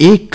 1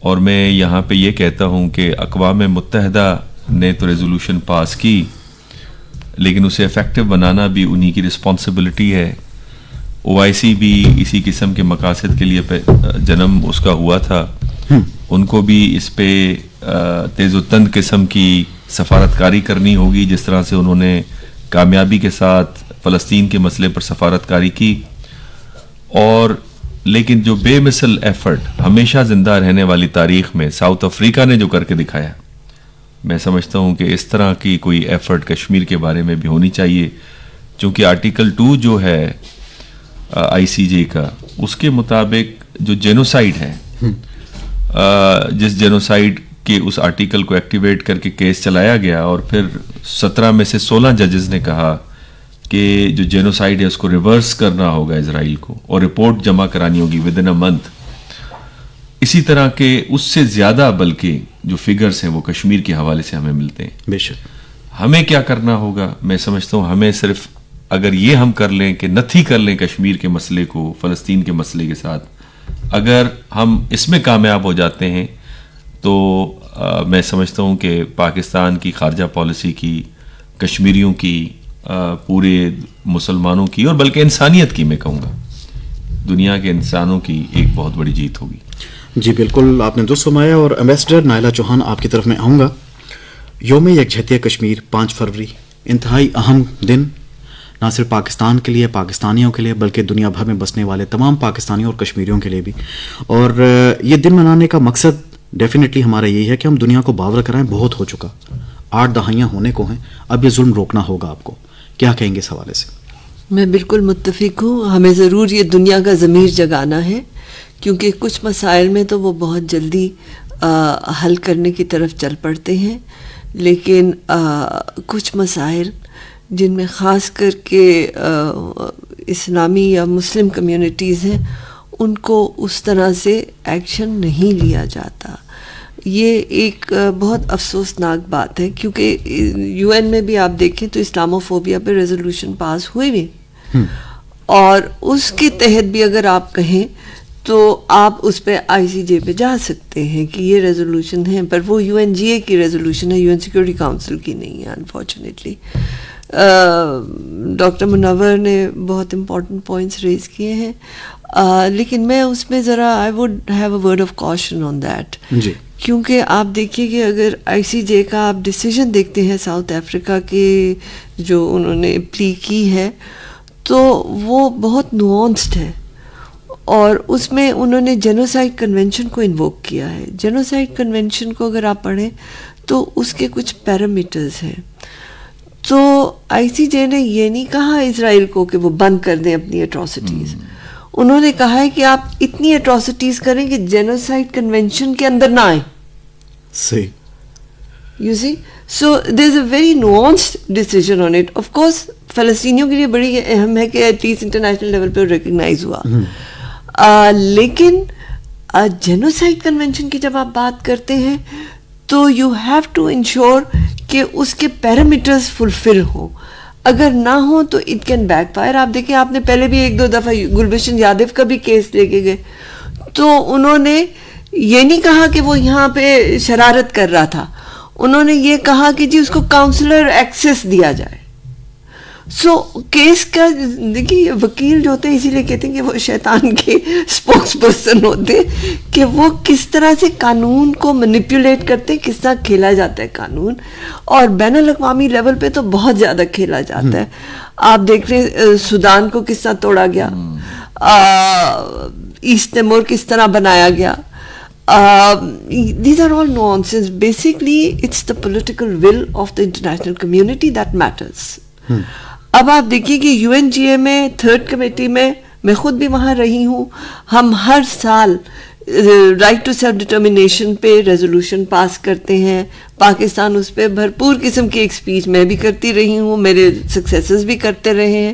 اور میں یہاں پہ یہ کہتا ہوں کہ اقوام متحدہ نے تو ریزولوشن پاس کی، لیکن اسے افیکٹو بنانا بھی انہی کی رسپانسبلٹی ہے. OIC بھی اسی قسم کے مقاصد کے لیے جنم اس کا ہوا تھا، ان کو بھی اس پہ تیز و تند قسم کی سفارتکاری کرنی ہوگی، جس طرح سے انہوں نے کامیابی کے ساتھ فلسطین کے مسئلے پر سفارتکاری کی. اور لیکن جو بے مثل ایفرٹ ہمیشہ زندہ رہنے والی تاریخ میں ساؤتھ افریقہ نے جو کر کے دکھایا، میں سمجھتا ہوں کہ اس طرح کی کوئی ایفرٹ کشمیر کے بارے میں بھی ہونی چاہیے. چونکہ آرٹیکل 2 جو ہے ICJ کا، اس کے مطابق جو جینوسائیڈ ہے، جس جینوسائیڈ کے اس آرٹیکل کو ایکٹیویٹ کر کے کیس چلایا گیا، اور پھر 17 میں سے 16 ججز نے کہا کہ جو جینوسائیڈ ہے اس کو ریورس کرنا ہوگا اسرائیل کو، اور رپورٹ جمع کرانی ہوگی ودن اے منتھ. اسی طرح کے اس سے زیادہ بلکہ جو فگرز ہیں وہ کشمیر کے حوالے سے ہمیں ملتے ہیں. بے شک. ہمیں کیا کرنا ہوگا؟ میں سمجھتا ہوں ہمیں صرف اگر یہ ہم کر لیں کہ نتھی کر لیں کشمیر کے مسئلے کو فلسطین کے مسئلے کے ساتھ، اگر ہم اس میں کامیاب ہو جاتے ہیں تو میں سمجھتا ہوں کہ پاکستان کی خارجہ پالیسی کی، کشمیریوں کی، پورے مسلمانوں کی، اور بلکہ انسانیت کی، میں کہوں گا دنیا کے انسانوں کی ایک بہت بڑی جیت ہوگی. جی بالکل، آپ نے درست فرمایا. اور ایمبیسڈر نائلہ چوہان، آپ کی طرف میں آؤں گا. یوم یکجہتیہ کشمیر 5 فروری انتہائی اہم دن، نہ صرف پاکستان کے لیے، پاکستانیوں کے لیے، بلکہ دنیا بھر میں بسنے والے تمام پاکستانیوں اور کشمیریوں کے لیے بھی. اور یہ دن منانے کا مقصد ڈیفینیٹلی ہمارا یہی ہے کہ ہم دنیا کو باور کرائیں بہت ہو چکا، 8 دہائیاں ہونے کو ہیں، اب یہ ظلم روکنا ہوگا. آپ کو کیا کہیں گے اس حوالے سے؟ میں بالکل متفق ہوں. ہمیں ضرور یہ دنیا کا ضمیر جگانا ہے، کیونکہ کچھ مسائل میں تو وہ بہت جلدی حل کرنے کی طرف چل پڑتے ہیں، لیکن کچھ مسائل جن میں خاص کر کے اسلامی یا مسلم کمیونٹیز ہیں، ان کو اس طرح سے ایکشن نہیں لیا جاتا. یہ ایک بہت افسوسناک بات ہے، کیونکہ UN میں بھی آپ دیکھیں تو اسلاموفوبیا پہ ریزولوشن پاس ہوئے بھی، اور اس کے تحت بھی اگر آپ کہیں تو آپ اس پہ ICJ پہ جا سکتے ہیں کہ یہ ریزولوشن ہے، پر وہ UNGA کی ریزولوشن ہے، UN سیکورٹی کاؤنسل کی نہیں ہے انفارچونیٹلی. ڈاکٹر منور نے بہت امپورٹنٹ پوائنٹس ریز کیے ہیں، لیکن میں اس میں ذرا I would have a word of caution on that. جی. کیونکہ آپ دیکھیے کہ اگر ICJ کا آپ ڈیسیژن دیکھتے ہیں ساؤتھ افریقہ کے جو انہوں نے پلی کی ہے، تو وہ بہت نوانسڈ ہے، اور اس میں انہوں نے جینوسائیڈ کنونشن کو انووک کیا ہے. جینوسائیڈ کنونشن کو اگر آپ پڑھیں تو اس کے کچھ پیرامیٹرز ہیں. تو ICJ نے یہ نہیں کہا اسرائیل کو کہ وہ بند کر دیں اپنی اٹراسٹیز، انہوں نے کہا ہے کہ آپ اتنی اٹراسٹیز کریں کہ جینوسائیڈ کنونشن کے اندر نہ آئیں. صحیح. You see, so there's a very nuanced decision on it. Of course, فلسطینیوں کے لیے بڑی اہم ہے کہ ایٹ لیسٹ انٹرنیشنل لیول پہ ریکگنائز ہوا، لیکن جینوسائیڈ کنونشن کی جب آپ بات کرتے ہیں تو یو ہیو ٹو انشور کہ اس کے پیرامیٹرز فلفل ہوں. اگر نہ ہوں تو اٹ کین بیک فائر. آپ دیکھیں، آپ نے پہلے بھی 1-2 دفعہ گلبشن یادو کا بھی کیس لے کے گئے، تو انہوں نے یہ نہیں کہا کہ وہ یہاں پہ شرارت کر رہا تھا، انہوں نے یہ کہا کہ جی اس کو کاؤنسلر ایکسیس دیا جائے. سو کیس کا دیکھیے، وکیل جو ہوتے ہیں اسی لیے کہتے ہیں کہ وہ شیطان کے اسپوکس پرسن ہوتے ہیں، کہ وہ کس طرح سے قانون کو مینیپولیٹ کرتے ہیں، کس طرح کھیلا جاتا ہے قانون، اور بین الاقوامی لیول پہ تو بہت زیادہ کھیلا جاتا ہے. آپ دیکھ رہے ہیں سودان کو کس طرح توڑا گیا، ایسٹ تیمور کس طرح بنایا گیا. These are all nonsense. Basically, it's the political will of the international community that matters. اب آپ دیکھیے کہ UNGA میں 3rd کمیٹی میں خود بھی وہاں رہی ہوں، ہم ہر سال رائٹ ٹو سیلف ڈٹرمنیشن پہ ریزولوشن پاس کرتے ہیں. پاکستان اس پہ بھرپور قسم کی ایک اسپیچ میں بھی کرتی رہی ہوں، میرے سکسیسز بھی کرتے رہے ہیں.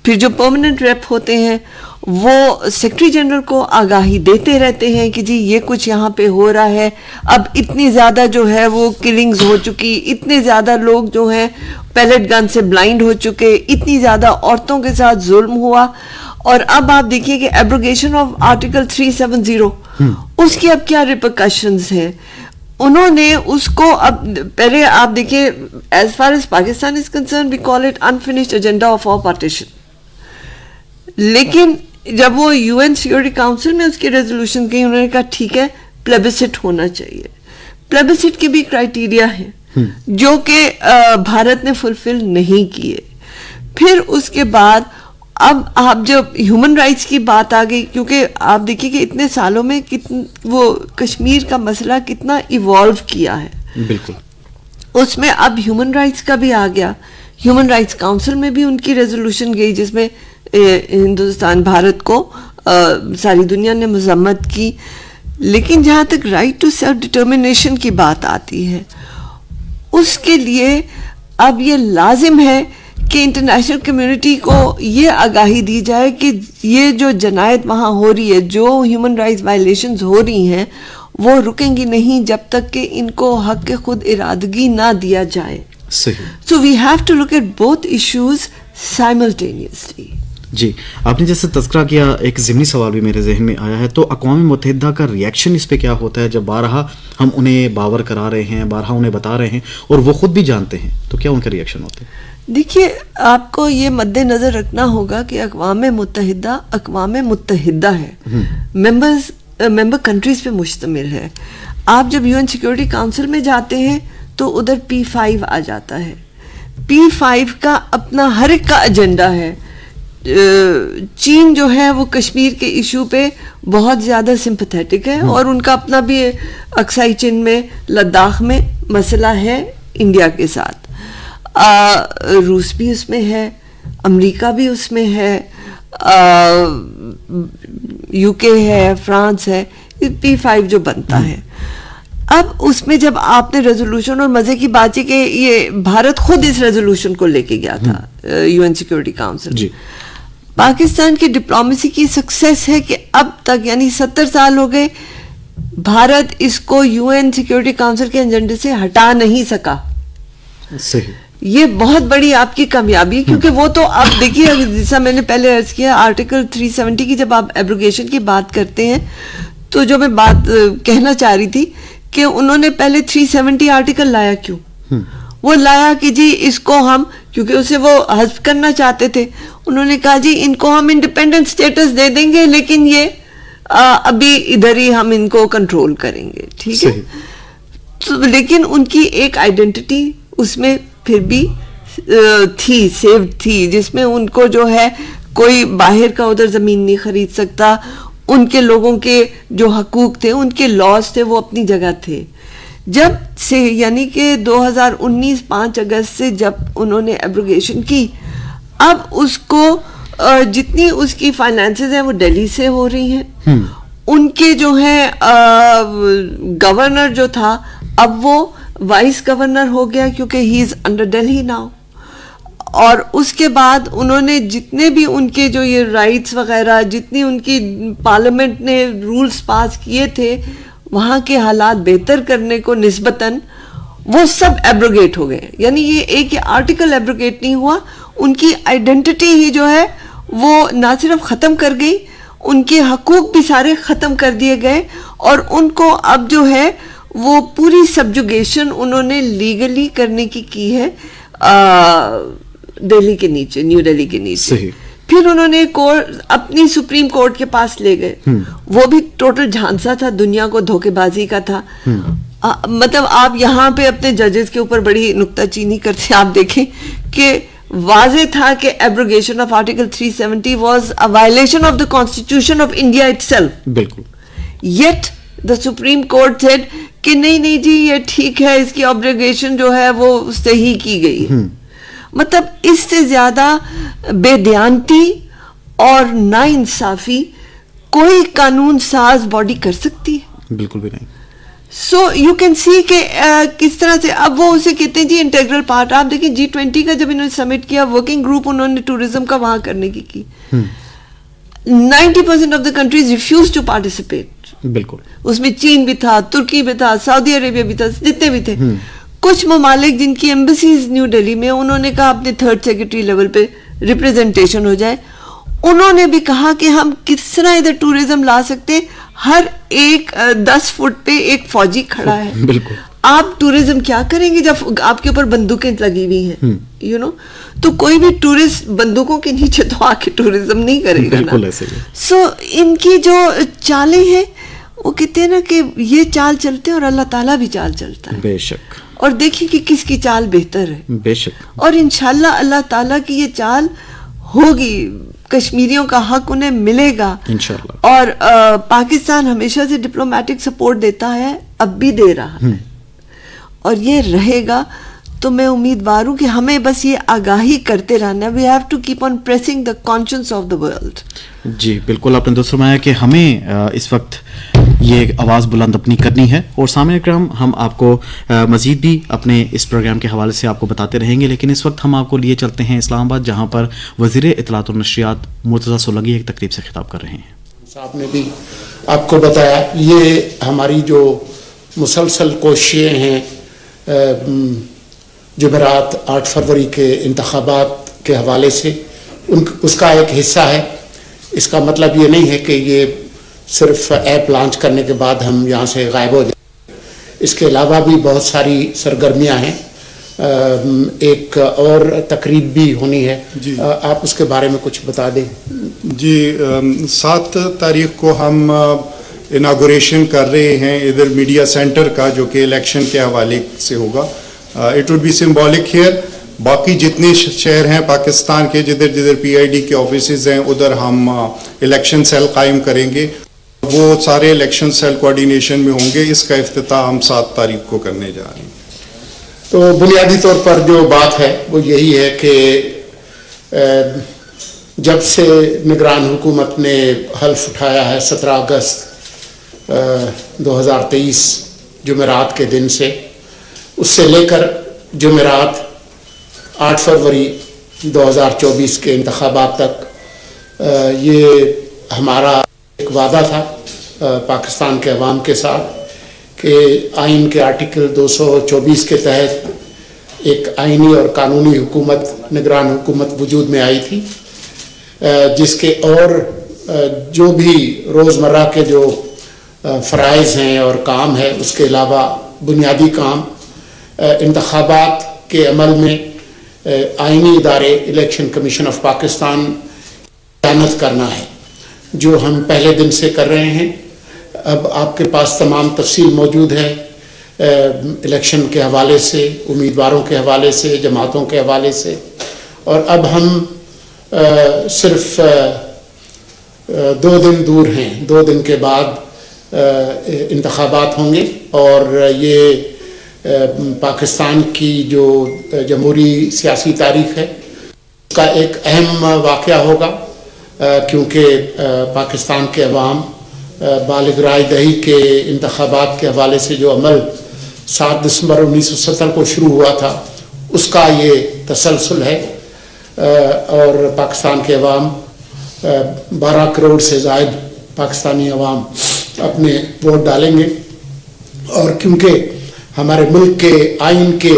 پھر جو پرماننٹ ریپ ہوتے ہیں وہ سیکرٹری جنرل کو آگاہی دیتے رہتے ہیں کہ جی یہ کچھ یہاں پہ ہو رہا ہے، اب اتنی زیادہ جو ہے وہ کلنگز ہو چکی، اتنے زیادہ لوگ جو ہیں پیلٹ گن سے بلائنڈ ہو چکے، اتنی زیادہ عورتوں کے ساتھ ظلم ہوا. اور اب آپ دیکھیے کہ ایبروگیشن آف آرٹیکل 370 اس کی اب کیا ریپرکشنز ہیں. انہوں نے اس کو اب پہلے آپ دیکھیں, as far as Pakistan is concern we call it unfinished agenda of our partition. لیکن جب وہ یو این سیکورٹی کاؤنسل میں اس کی ریزولوشن کی, انہوں نے کہا ٹھیک ہے پلیبسٹ ہونا چاہیے. پلیبسٹ کے بھی کرائٹیریا ہیں جو کہ بھارت نے فلفل نہیں کیے. پھر اس کے بعد اب آپ جب ہیومن رائٹس کی بات آ گئی, کیونکہ آپ دیکھیے کہ اتنے سالوں میں وہ کشمیر کا مسئلہ کتنا ایوالو کیا ہے. بالکل. اس میں اب ہیومن رائٹس کا بھی آ گیا. ہیومن رائٹس کاؤنسل میں بھی ان کی ریزولوشن گئی جس میں ہندوستان, بھارت کو ساری دنیا نے مذمت کی. لیکن جہاں تک رائٹ ٹو سیلف ڈٹرمنیشن کی بات آتی ہے, اس کے لیے اب یہ لازم ہے کہ انٹرنیشنل کمیونٹی کو یہ آگاہی دی جائے کہ یہ جو جنایت وہاں ہو رہی ہے, جو ہیومن رائٹس وائلیشنز ہو رہی ہیں, وہ رکیں گی نہیں جب تک کہ ان کو حق خود ارادگی نہ دیا جائے. صحیح. So we have to look at both issues simultaneously. جی, آپ نے جیسے تذکرہ کیا, ایک ضمنی سوال بھی میرے ذہن میں آیا ہے, تو اقوام متحدہ کا ریئیکشن اس پہ کیا ہوتا ہے جب بارہا ہم انہیں باور کرا رہے ہیں, بارہا انہیں بتا رہے ہیں اور وہ خود بھی جانتے ہیں, تو کیا ان کا ریئیکشن ہوتا ہے؟ دیکھیے, آپ کو یہ مد نظر رکھنا ہوگا کہ اقوام متحدہ ہے, ممبر کنٹریز پہ مشتمل ہے. آپ جب یو این سیکورٹی کاؤنسل میں جاتے ہیں تو ادھر P5 آ جاتا ہے. P5 کا اپنا ہر ایک کا ایجنڈا ہے. چین جو ہے وہ کشمیر کے ایشو پہ بہت زیادہ سمپتھیٹک ہے, اور ان کا اپنا بھی اکسائی چین میں, لداخ میں مسئلہ ہے انڈیا کے ساتھ. روس بھی اس میں ہے, امریکہ بھی اس میں ہے, UK ہے, فرانس ہے. P5 جو بنتا ہے, اب اس میں جب آپ نے ریزولوشن, اور مزے کی بات ہے کہ یہ بھارت خود اس ریزولوشن کو لے کے گیا تھا یو این سیکورٹی کاؤنسل. جی. پاکستان کی ڈپلومیسی کی سکسیس ہے کہ اب تک, یعنی 70 سال ہو گئے, بھارت اس کو یو این سیکورٹی کاؤنسل کے ایجنڈے سے ہٹا نہیں سکا. صحیح. یہ بہت بڑی آپ کی کامیابی ہے, کیونکہ وہ تو آپ دیکھیے, جیسا میں نے پہلے عرض کیا, آرٹیکل 370 کی جب آپ ایبروگیشن کی بات کرتے ہیں, تو جو میں بات کہنا چاہ رہی تھی کہ انہوں نے پہلے 370 آرٹیکل لایا. کیوں وہ لایا؟ کہ جی اس کو ہم, کیونکہ اسے وہ حذف کرنا چاہتے تھے, انہوں نے کہا جی ان کو ہم انڈیپینڈنٹ سٹیٹس دے دیں گے, لیکن یہ ابھی ادھر ہی ہم ان کو کنٹرول کریں گے. ٹھیک ہے. لیکن ان کی ایک آئیڈینٹی اس میں پھر بھی تھی, سیوڈ تھی, جس میں ان کو جو ہے کوئی باہر کا ادھر زمین نہیں خرید سکتا. ان کے لوگوں کے جو حقوق تھے, ان کے لاز تھے, وہ اپنی جگہ تھے. جب سے یعنی کہ 2019 5 اگست سے جب انہوں نے ایبروگیشن کی, اب اس کو جتنی اس کی فائنانسز ہیں وہ دہلی سے ہو رہی ہیں. ان کے جو ہیں گورنر جو تھا, اب وہ وائس گورنر ہو گیا, کیونکہ ہی از انڈر دہلی ناؤ. اور اس کے بعد انہوں نے جتنے بھی ان کے جو یہ رائٹس وغیرہ, جتنی ان کی پارلیمنٹ نے رولز پاس کیے تھے وہاں کے حالات بہتر کرنے کو نسبتاً, وہ سب ایبروگیٹ ہو گئے. یعنی یہ ایک آرٹیکل ایبروگیٹ نہیں ہوا, ان کی آئیڈینٹی ہی جو ہے وہ نہ صرف ختم کر گئی, ان کے حقوق بھی سارے ختم کر دیے گئے, اور ان کو اب جو ہے وہ پوری سبجوگیشن انہوں نے لیگلی کرنے کی ہے دہلی کے نیچے, نیو دہلی کے نیچے. پھر انہوں نے اپنی سپریم کورٹ کے پاس لے گئے, وہ بھی ٹوٹل جھانسا تھا, دنیا کو دھوکے بازی کا تھا. مطلب آپ یہاں پہ اپنے ججز کے اوپر بڑی نکتہ چینی کرتے, آپ دیکھیں کہ واضح تھا کہ abrogation of article 370 was a violation of the constitution of India it self. بالکل. یٹ دا سپریم کورٹ سیڈ کہ نہیں جی یہ ٹھیک ہے, اس کی ایبروگیشن جو ہے وہ صحیح کی گئی ہے. مطلب اس سے زیادہ بے دیانتی اور نا انصافی کوئی قانون ساز باڈی کر سکتی ہے؟ بالکل بھی نہیں. سو یو کین سی کہ کس طرح سے اب وہ اسے کہتے ہیں جی انٹیگرل پارٹ. آپ دیکھیں G20 کا جب انہوں نے سمٹ کیا, ورکنگ گروپ انہوں نے ٹورزم کا وہاں کرنے کی 90% of the countries refuse to participate. بالکل. اس میں چین بھی تھا, ترکی بھی تھا, سعودی عربیہ بھی تھا, جتنے بھی تھے. کچھ ممالک جن کی ایمبیسیز نیو دہلی میں, انہوں نے کہا اپنے 3rd سیکرٹری لیول پہ ریپریزنٹیشن ہو جائے. انہوں نے بھی کہا کہ ہم کس طرح ادھر ٹورزم لا سکتے, ہر ایک 10 فٹ پہ ایک فوجی کھڑا ہے. بالکل. آپ ٹورزم کیا کریں گے جب آپ کے اوپر بندوقیں لگی ہوئی ہیں, یو نو, تو کوئی بھی ٹورسٹ بندوقوں کے نیچے تو آ کے ٹورزم نہیں کرے گا. بالکل ایسے ہی. سو ان کی جو چالیں ہیں وہ کہتے ہیں نا کہ یہ چال چلتے ہیں اور اللہ تعالیٰ بھی چال چلتا ہے. بے شک. اور دیکھیں کہ کس کی چال بہتر ہے. بے شک. اور انشاءاللہ اللہ تعالیٰ کی یہ چال ہوگی, کشمیریوں کا حق انہیں ملے گا انشاءاللہ. اور پاکستان ہمیشہ سے ڈپلومیٹک سپورٹ دیتا ہے, اب بھی دے رہا ہے اور یہ رہے گا. تو میں امیدوار ہوں کہ ہمیں بس یہ آگاہی کرتے رہنا ہے. We have to keep on pressing the conscience of the world. جی بالکل, آپ نے درست فرمایا کہ ہمیں اس وقت یہ آواز بلند اپنی کرنی ہے. اور سامعین کرام, ہم آپ کو مزید بھی اپنے اس پروگرام کے حوالے سے آپ کو بتاتے رہیں گے, لیکن اس وقت ہم آپ کو لیے چلتے ہیں اسلام آباد, جہاں پر وزیر اطلاعات و نشریات مرتضیٰ سولنگی ایک تقریب سے خطاب کر رہے ہیں. صاحب نے بھی آپ کو بتایا, یہ ہماری جو مسلسل کوششیں ہیں جمعرات 8 فروری کے انتخابات کے حوالے سے, اس کا ایک حصہ ہے. اس کا مطلب یہ نہیں ہے کہ یہ صرف ایپ لانچ کرنے کے بعد ہم یہاں سے غائب ہو جائیں. اس کے علاوہ بھی بہت ساری سرگرمیاں ہیں. ایک اور تقریب بھی ہونی ہے. جی آپ اس کے بارے میں کچھ بتا دیں. جی 7 تاریخ کو ہم اناگوریشن کر رہے ہیں ادھر میڈیا سینٹر کا, جو کہ الیکشن کے حوالے سے ہوگا. It would be symbolic here. باقی جتنے شہر ہیں پاکستان کے جدھر جدھر پی آئی ڈی کے آفیسز ہیں, ادھر ہم الیکشن سیل قائم کریں گے. وہ سارے الیکشن سیل کوارڈینیشن میں ہوں گے. اس کا افتتاح ہم 7 تاریخ کو کرنے جا رہے ہیں. تو بنیادی طور پر جو بات ہے وہ یہی ہے کہ جب سے نگران حکومت نے حلف اٹھایا ہے 17 اگست 2023 جمعرات کے دن سے, اس سے لے کر جمعرات 8 فروری 2024 کے انتخابات تک, یہ ہمارا ایک وعدہ تھا پاکستان کے عوام کے ساتھ کہ آئین کے آرٹیکل 224 کے تحت ایک آئینی اور قانونی حکومت, نگران حکومت وجود میں آئی تھی, جس کے اور جو بھی روزمرہ کے جو فرائض ہیں اور کام ہے, اس کے علاوہ بنیادی کام انتخابات کے عمل میں آئینی ادارے الیکشن کمیشن آف پاکستان اعانت کرنا ہے, جو ہم پہلے دن سے کر رہے ہیں. اب آپ کے پاس تمام تفصیل موجود ہے الیکشن کے حوالے سے, امیدواروں کے حوالے سے, جماعتوں کے حوالے سے. اور اب ہم صرف 2 دن دور ہیں. 2 دن کے بعد انتخابات ہوں گے, اور یہ پاکستان کی جو جمہوری سیاسی تاریخ ہے اس کا ایک اہم واقعہ ہوگا, کیونکہ پاکستان کے عوام بالغ رائے دہی کے انتخابات کے حوالے سے جو عمل 7 دسمبر 1970 کو شروع ہوا تھا, اس کا یہ تسلسل ہے. اور پاکستان کے عوام 12 کروڑ سے زائد پاکستانی عوام اپنے ووٹ ڈالیں گے. اور کیونکہ ہمارے ملک کے آئین کے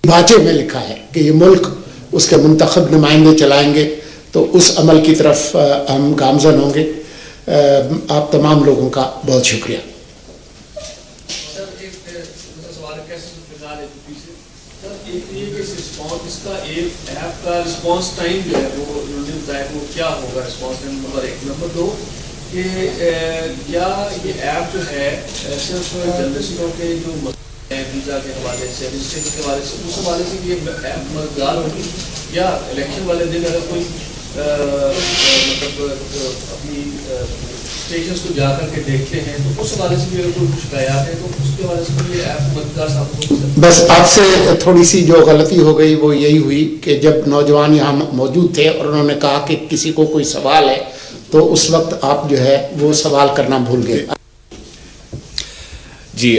ڈھانچے میں لکھا ہے کہ یہ ملک اس کے منتخب نمائندے چلائیں گے, تو اس عمل کی طرف ہم گامزن ہوں گے. آپ تمام لوگوں کا بہت شکریہ. کہ کیا یہ ایپ جو ہے صرف جرنلسٹوں کے جو ویزا کے حوالے سے, رجسٹریشن کے حوالے سے, اس حوالے سے یہ ایپ مددگار ہوگی, یا الیکشن والے دن اگر کوئی مطلب اپنی اسٹیشنس کو جا کر کے دیکھتے ہیں تو اس حوالے سے بھی اگر کوئی شکایات ہے تو اس کے حوالے سے بھی یہ ایپ مددگار ثابت ہو سکتا ہے؟ بس آپ سے تھوڑی سی جو غلطی ہو گئی وہ یہی ہوئی کہ جب نوجوان یہاں موجود تھے اور انہوں نے کہا کہ کسی کو کوئی سوال ہے, تو اس وقت آپ جو ہے وہ سوال کرنا بھول گئے. جی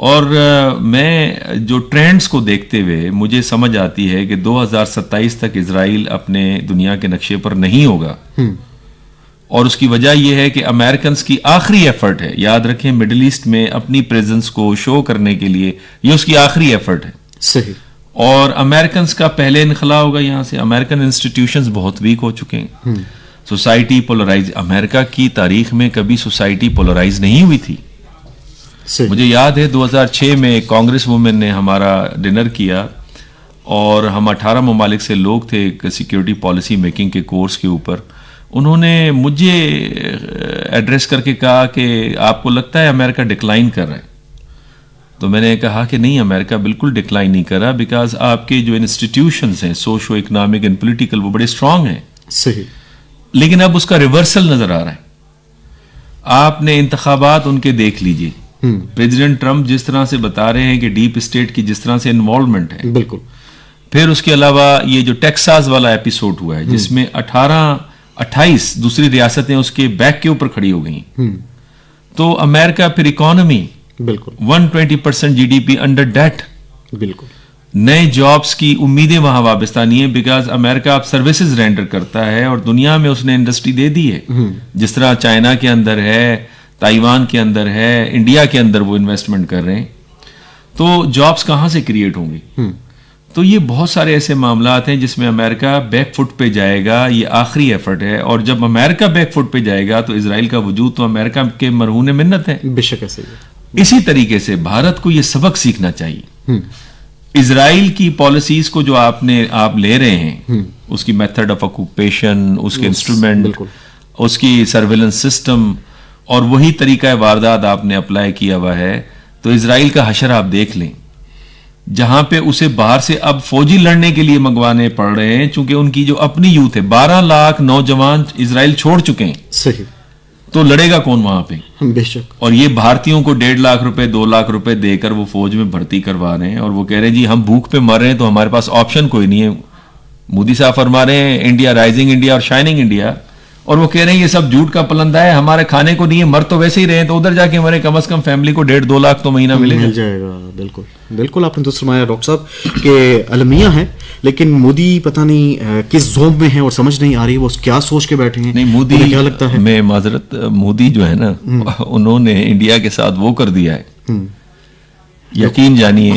اور میں جو ٹرینڈز کو دیکھتے ہوئے مجھے سمجھ آتی ہے کہ 2027 تک اسرائیل اپنے دنیا کے نقشے پر نہیں ہوگا، اور اس کی وجہ یہ ہے کہ امریکنز کی آخری ایفرٹ ہے، یاد رکھیں مڈل ایسٹ میں اپنی پریزنس کو شو کرنے کے لیے یہ اس کی آخری ایفرٹ ہے. صحیح. اور امریکنز کا پہلے انخلا ہوگا یہاں سے. امریکن انسٹیٹیوشنز بہت ویک ہو چکے ہیں. سوسائٹی پولرائز، امریکہ کی تاریخ میں کبھی سوسائٹی پولرائز نہیں ہوئی تھی. مجھے یاد ہے 2006 میں ایک کانگریس وومن نے ہمارا ڈنر کیا اور ہم 18 ممالک سے لوگ تھے ایک سیکیورٹی پالیسی میکنگ کے کورس کے اوپر. انہوں نے مجھے ایڈریس کر کے کہا کہ آپ کو لگتا ہے امریکہ ڈکلائن کر رہا ہے؟ تو میں نے کہا کہ نہیں، امریکہ بالکل ڈکلائن نہیں کر رہا، بیکاز آپ کے جو انسٹیٹیوشنز ہیں سوشو اکنامک اینڈ پولیٹیکل وہ بڑے اسٹرانگ ہیں. صحیح. لیکن اب اس کا ریورسل نظر آ رہا ہے. آپ نے انتخابات ان کے دیکھ لیجئے، پریزیڈنٹ ٹرمپ جس طرح سے بتا رہے ہیں کہ ڈیپ اسٹیٹ کی جس طرح سے انوالومنٹ ہے. بالکل. پھر اس کے علاوہ یہ جو ٹیکساس والا ایپیسوڈ ہوا ہے جس میں 28 دوسری ریاستیں اس کے بیک کے اوپر کھڑی ہو گئیں، تو امریکہ پھر اکانومی بالکل 120% G D P under debt. بالکل. نئے جابز کی امیدیں وہاں وابستہ نہیں ہیں، بیکاز امریکہ اب سروسز رینڈر کرتا ہے اور دنیا میں اس نے انڈسٹری دے دی ہے، جس طرح چائنا کے اندر ہے، تائیوان کے اندر ہے، انڈیا کے اندر وہ انویسٹمنٹ کر رہے ہیں. تو جابز کہاں سے کریٹ ہوں گی؟ تو یہ بہت سارے ایسے معاملات ہیں جس میں امریکہ بیک فٹ پہ جائے گا. یہ آخری ایفرٹ ہے، اور جب امریکہ بیک فٹ پہ جائے گا تو اسرائیل کا وجود تو امریکہ کے مرہون منت ہے. بے شک ایسے ہی. اسی طریقے سے بھارت کو یہ سبق سیکھنا چاہیے. اسرائیل کی پالیسیز کو جو آپ لے رہے ہیں، اس کی میتھڈ آف آکوپیشن، اس کے انسٹرومنٹ، اس کی سرویلنس سسٹم، اور وہی طریقہ واردات آپ نے اپلائی کیا ہوا ہے، تو اسرائیل کا حشر آپ دیکھ لیں، جہاں پہ اسے باہر سے اب فوجی لڑنے کے لیے منگوانے پڑ رہے ہیں، چونکہ ان کی جو اپنی یوتھ ہے، 12 لاکھ نوجوان اسرائیل چھوڑ چکے ہیں. صحیح. تو لڑے گا کون وہاں پہ؟ بے شک. اور یہ بھارتیوں کو 1.5 لاکھ روپے 2 لاکھ روپے دے کر وہ فوج میں بھرتی کروا رہے ہیں، اور وہ کہہ رہے ہیں جی ہم بھوک پہ مر رہے ہیں تو ہمارے پاس آپشن کوئی نہیں ہے. مودی صاحب فرما رہے ہیں انڈیا رائزنگ انڈیا اور شائننگ انڈیا، اور وہ کہہ رہے ہیں یہ سب جھوٹ کا پلندہ ہے، ہمارے کھانے کو نہیں ہے، مر تو ویسے ہی رہے ہیں، تو ادھر جا کے ہمارے کم از کم فیملی کو 1.5-2 لاکھ تو مہینہ مل جائے گا. بالکل بالکل. آپ نے تو فرمایا ڈاکٹر صاحب کہ المیہ ہے، لیکن مودی پتہ نہیں کس زوم میں ہے اور سمجھ نہیں آ رہی وہ کیا سوچ کے بیٹھے ہیں. نہیں، مودی کیا لگتا ہے؟ میں معذرت، مودی جو ہے نا انہوں نے انڈیا کے ساتھ وہ کر دیا ہے، یقین جانیے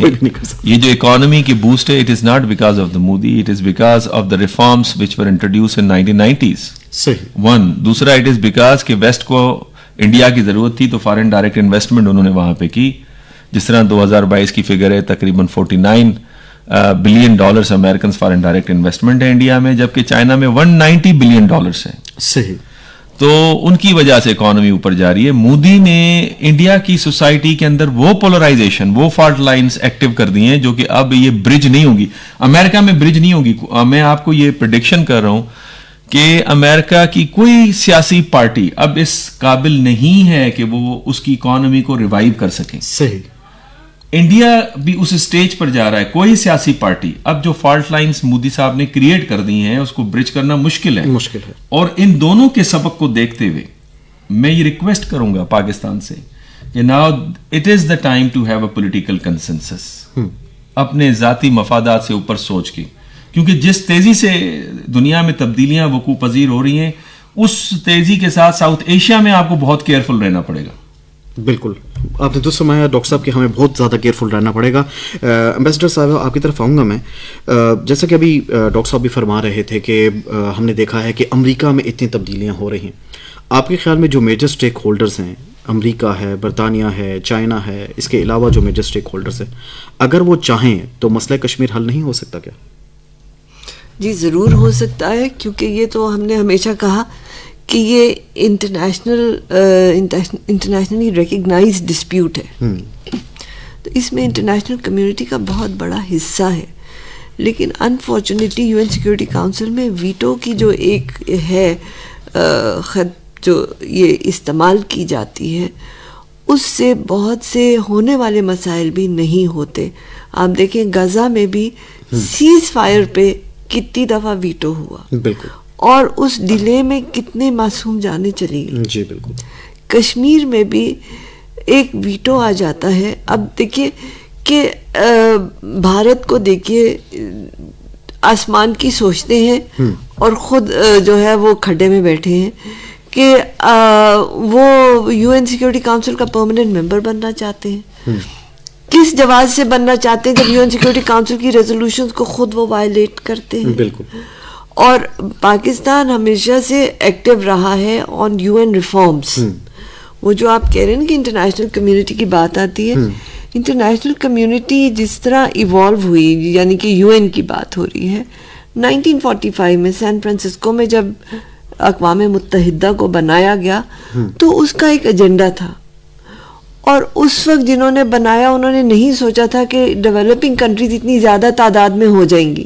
یہ جو اکانومی کی بوسٹ ہے، it is not because of the Modi, it is because of the reforms which were introduce in 1990s. صحیح. دوسرا اٹ از بیکاز کہ ویسٹ کو انڈیا کی ضرورت تھی تو فارن ڈائریکٹ انویسٹمنٹ انہوں نے وہاں پہ کی. جس طرح 2022 کی فگر ہے تقریباً $49 billion American foreign direct investment ہے انڈیا میں، جبکہ چائنا میں $190 بلین ہے. صحیح. تو ان کی وجہ سے اکانومی اوپر جا رہی ہے. مودی نے انڈیا کی سوسائٹی کے اندر وہ پولرائزیشن، وہ فالٹ لائنز ایکٹیو کر دی ہیں جو کہ اب یہ برج نہیں ہوگی. امریکہ میں برج نہیں ہوگی. میں آپ کو یہ پریڈکشن کر رہا ہوں کہ امریکہ کی کوئی سیاسی پارٹی اب اس قابل نہیں ہے کہ وہ اس کی اکانومی کو ریوائیو کر سکیں. صحیح. انڈیا بھی اس سٹیج پر جا رہا ہے. کوئی سیاسی پارٹی اب جو فالٹ لائنز مودی صاحب نے کریٹ کر دی ہیں اس کو برج کرنا مشکل ہے. اور ان دونوں کے سبق کو دیکھتے ہوئے میں یہ ریکویسٹ کروں گا پاکستان سے کہ now it is the time to have a political consensus, اپنے ذاتی مفادات سے اوپر سوچ کے، کیونکہ جس تیزی سے دنیا میں تبدیلیاں وقوع پذیر ہو رہی ہیں اس تیزی کے ساتھ ساؤتھ ایشیا میں آپ کو بہت کیئرفل رہنا پڑے گا. بالکل. آپ نے تو سمایا ڈاکٹر صاحب کہ ہمیں بہت زیادہ کیئرفل رہنا پڑے گا. امبیسڈر صاحب آپ کی طرف آؤں گا میں. جیسا کہ ابھی ڈاکٹر صاحب بھی فرما رہے تھے کہ ہم نے دیکھا ہے کہ امریکہ میں اتنی تبدیلیاں ہو رہی ہیں. آپ کے خیال میں جو میجر سٹیک ہولڈرز ہیں، امریکہ ہے، برطانیہ ہے، چائنا ہے، اس کے علاوہ جو میجر سٹیک ہولڈرز ہیں، اگر وہ چاہیں تو مسئلہ کشمیر حل نہیں ہو سکتا کیا؟ جی ضرور ہو سکتا ہے، کیونکہ یہ تو ہم نے ہمیشہ کہا کہ یہ انٹرنیشنلی ریکگنائزڈ ڈسپیوٹ ہے. تو اس میں انٹرنیشنل کمیونٹی کا بہت بڑا حصہ ہے. لیکن unfortunately U N security council میں ویٹو کی جو ایک ہے خط جو یہ استعمال کی جاتی ہے، اس سے بہت سے ہونے والے مسائل بھی نہیں ہوتے. آپ دیکھیں غزہ میں بھی سیز فائر پہ کتنی دفعہ ویٹو ہوا. بالکل. اور اس ڈیلے میں کتنے معصوم جانیں چلی گئی. جی بالکل. کشمیر میں بھی ایک ویٹو آ جاتا ہے. اب دیکھیے کہ بھارت کو دیکھیے آسمان کی سوچتے ہیں اور خود جو ہے وہ کھڈے میں بیٹھے ہیں کہ وہ یو این سیکورٹی کاؤنسل کا پرماننٹ ممبر بننا چاہتے ہیں. کس جواز سے بننا چاہتے ہیں جب یو این سیکورٹی کاؤنسل کی ریزولوشنز کو خود وہ وائلیٹ کرتے ہیں. بالکل. اور پاکستان ہمیشہ سے ایکٹیو رہا ہے آن یو این ریفارمس. وہ جو آپ کہہ رہے ہیں نا کہ انٹرنیشنل کمیونٹی کی بات آتی ہے, انٹرنیشنل کمیونٹی جس طرح ایوالو ہوئی, یعنی کہ یو این کی بات ہو رہی ہے, 1945 میں سین فرانسسکو میں جب اقوام متحدہ کو بنایا گیا تو اس کا ایک ایجنڈا تھا, اور اس وقت جنہوں نے بنایا انہوں نے نہیں سوچا تھا کہ ڈیولپنگ کنٹریز اتنی زیادہ تعداد میں ہو جائیں گی.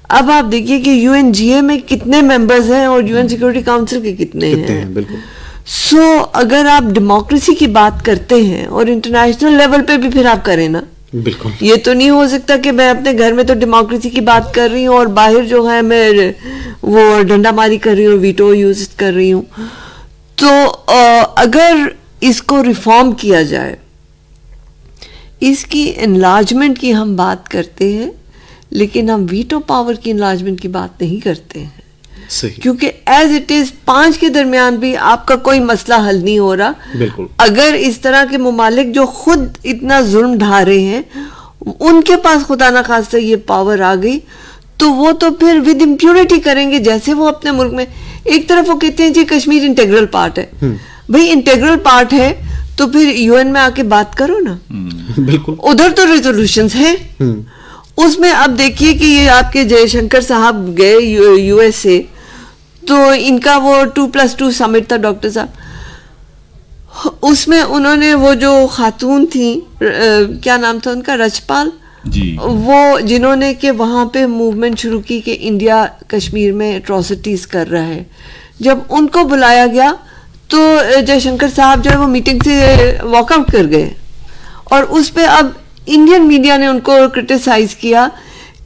اب آپ دیکھیے کہ یو این جی اے میں کتنے ممبرز ہیں اور یو این سیکورٹی کاؤنسل کے کتنے ہیں. بالکل. سو اگر آپ ڈیموکریسی کی بات کرتے ہیں اور انٹرنیشنل لیول پہ بھی پھر آپ کریں نا, بالکل, یہ تو نہیں ہو سکتا کہ میں اپنے گھر میں تو ڈیموکریسی کی بات کر رہی ہوں اور باہر جو ہے میں وہ ڈنڈا ماری کر رہی ہوں, ویٹو یوز کر رہی ہوں. تو اگر اس کو ریفارم کیا جائے, اس کی انلارجمنٹ کی ہم بات کرتے ہیں, لیکن ہم ویٹو پاور کی انلارجمنٹ کی بات نہیں کرتے ہیں. صحیح. کیونکہ ایز اٹ از 5 کے درمیان بھی آپ کا کوئی مسئلہ حل نہیں ہو رہا. بالکل. اگر اس طرح کے ممالک جو خود اتنا ظلم ڈھا رہے ہیں ان کے پاس خدا نخواستہ یہ پاور آ گئی تو وہ تو پھر ود امپیورٹی کریں گے جیسے وہ اپنے ملک میں. ایک طرف وہ کہتے ہیں جی کشمیر انٹیگرل پارٹ ہے. بھئی انٹیگرل پارٹ ہے تو پھر یو این میں آ کے بات کرو نا. بالکل. ادھر تو ریزولوشنز ہیں, اس میں اب دیکھیے کہ یہ آپ کے جے شنکر صاحب گئے یو ایس اے, تو ان کا وہ 2+2 سمٹ تھا ڈاکٹر صاحب, اس میں انہوں نے وہ جو خاتون تھیں کیا نام تھا ان کا, رجپال جی, وہ جنہوں نے کہ وہاں پہ موومنٹ شروع کی کہ انڈیا کشمیر میں اٹراسٹیز کر رہا ہے, جب ان کو بلایا گیا تو جے شنکر صاحب جو ہے وہ میٹنگ سے واک آؤٹ کر گئے. اور اس پہ اب انڈین میڈیا نے ان کو کرٹیسائز کیا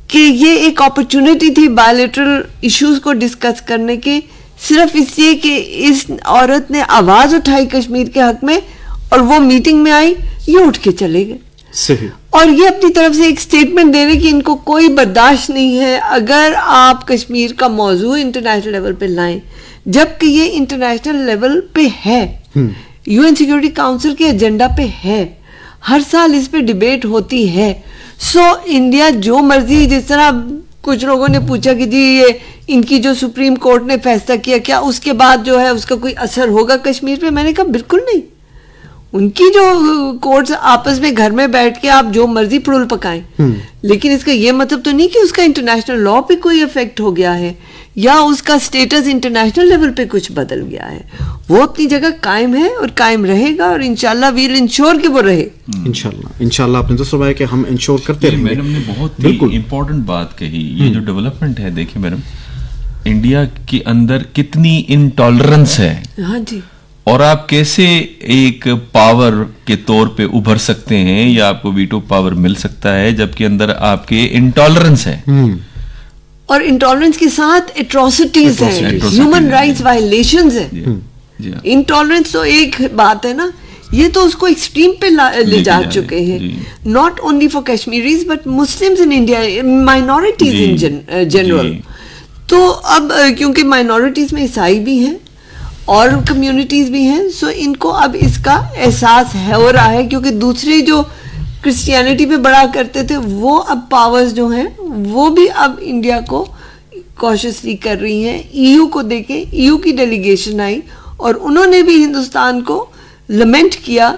کہ یہ ایک اپرچونٹی تھی بائیلیٹرل ایشوز کو ڈسکس کرنے کے, صرف اس لیے کہ اس عورت نے آواز اٹھائی کشمیر کے حق میں اور وہ میٹنگ میں آئی, یہ اٹھ کے چلے گئے. صحیح. اور یہ اپنی طرف سے ایک سٹیٹمنٹ دے رہے کہ ان کو کوئی برداشت نہیں ہے اگر آپ کشمیر کا موضوع انٹرنیشنل لیول پہ لائیں, جبکہ یہ انٹرنیشنل لیول پہ ہے, یو این سیکورٹی کاؤنسل کے ایجنڈا پہ ہے, ہر سال اس پہ ڈیبیٹ ہوتی ہے. سو انڈیا جو مرضی, جس طرح کچھ لوگوں نے پوچھا کہ جی یہ ان کی جو سپریم کورٹ نے فیصلہ کیا کیا اس کے بعد جو ہے اس کا کوئی اثر ہوگا کشمیر پہ, میں نے کہا بالکل نہیں. ان کی جو کورٹس آپس میں گھر میں بیٹھ کے آپ جو مرضی پڑول پکائیں, لیکن اس کا یہ مطلب تو نہیں کہ اس کا انٹرنیشنل لا پہ کوئی افیکٹ ہو گیا ہے یا اس کا سٹیٹس انٹرنیشنل لیول پہ کچھ بدل گیا ہے. وہ اپنی جگہ قائم ہے اور قائم رہے گا, اور انشاءاللہ ویل انشور کہ وہ رہے. انشاءاللہ آپ نے تو فرمایا کہ ہم انشور کرتے رہیں گے. میڈم نے بہت ہی امپورٹنٹ بات کہی, یہ جو ڈیولپمنٹ ہے دیکھیں میڈم, انڈیا کے اندر کتنی انٹالرنس ہے. ہاں جی. اور آپ کیسے ایک پاور کے طور پہ ابھر سکتے ہیں یا آپ کو ویٹو پاور مل سکتا ہے جبکہ اندر آپ کے انٹالرنس ہے, اور انٹالرنس کے ساتھ اٹراسٹیز ہیں, ہیومن رائٹس وائلیشنز ہیں. انٹالرنس تو ایک بات ہے نا, یہ تو اس کو ایکسٹریم پہ لے جا چکے ہیں, not only for Kashmiris but Muslims in India, minorities in general. تو اب کیونکہ مائنورٹیز میں عیسائی بھی ہیں اور کمیونٹیز بھی ہیں, سو ان کو اب اس کا احساس ہو رہا ہے, کیونکہ دوسری جو کرسچینٹی پہ بڑا کرتے تھے وہ اب پاورز جو ہیں وہ بھی اب انڈیا کو کوششلی کر رہی ہیں. EU کو دیکھیں, EU کی ڈیلیگیشن آئی اور انہوں نے بھی ہندوستان کو لمنٹ کیا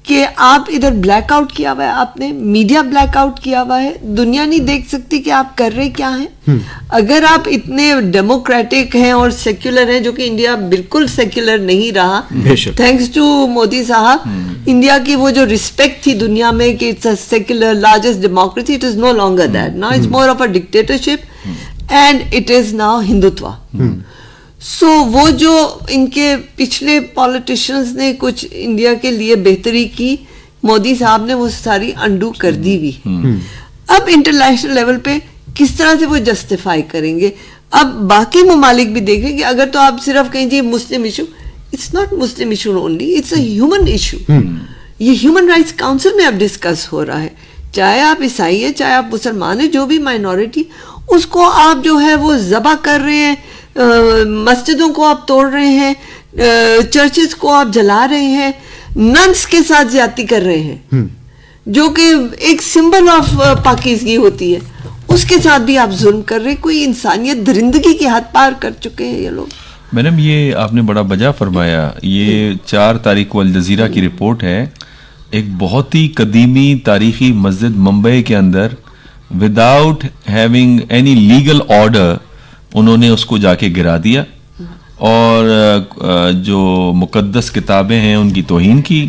کہ آپ ادھر بلیک آؤٹ کیا ہوا ہے, آپ نے میڈیا بلیک آؤٹ کیا ہوا ہے, دنیا نہیں دیکھ سکتی کہ آپ کر رہے کیا ہیں. اگر آپ اتنے ڈیموکریٹک ہیں اور سیکولر ہیں, جو کہ انڈیا بالکل سیکولر نہیں رہا, تھینکس ٹو مودی صاحب, انڈیا کی وہ جو رسپیکٹ تھی دنیا میں کہ it's a secular largest democracy, it is no longer that, now it's more of a dictatorship and it is now Hindutva. So وہ جو ان کے پچھلے پالیٹیشنز نے کچھ انڈیا کے لیے بہتری کی, مودی صاحب نے وہ ساری انڈو کر دی ہوئی. اب انٹرنیشنل لیول پہ کس طرح سے وہ جسٹیفائی کریں گے. اب باقی ممالک بھی دیکھیں کہ اگر تو آپ صرف کہیں جی Muslim issue, it's not Muslim issue only, it's a human issue. یہ ہیومن رائٹس کاؤنسل میں اب ڈسکس ہو رہا ہے. چاہے آپ عیسائی ہیں, چاہے آپ مسلمان ہیں, جو بھی مائنورٹی, اس کو آپ جو ہے وہ ذبح کر رہے ہیں, مسجدوں کو آپ توڑ رہے ہیں, چرچز کو آپ جلا رہے ہیں, ننس کے ساتھ زیادتی کر رہے ہیں, جو کہ ایک سمبل آف پاکیزگی ہوتی ہے, اس کے ساتھ بھی آپ ظلم کر رہے ہیں. کوئی انسانیت درندگی کی حد پار کر چکے ہیں یہ لوگ. میڈم یہ آپ نے بڑا بجا فرمایا. یہ 4 تاریخ کو الجزیرہ کی رپورٹ ہے. ایک بہت ہی قدیمی تاریخی مسجد ممبئی کے اندر without having any legal order انہوں نے اس کو جا کے گرا دیا, اور جو مقدس کتابیں ہیں ان کی توہین کی,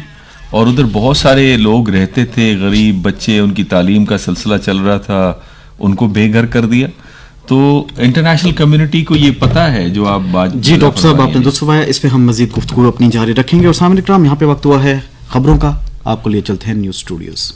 اور ادھر بہت سارے لوگ رہتے تھے, غریب بچے, ان کی تعلیم کا سلسلہ چل رہا تھا, ان کو بے گھر کر دیا. تو انٹرنیشنل کمیونٹی کو یہ پتہ ہے جو آپ بات. جی ڈاکٹر صاحب, آپ نے درست فرمایا. اس پہ ہم مزید گفتگو اپنی جاری رکھیں گے. اور سامعین کرام, یہاں پہ وقت ہوا ہے خبروں کا. آپ کو لیے چلتے ہیں نیوز اسٹوڈیوز.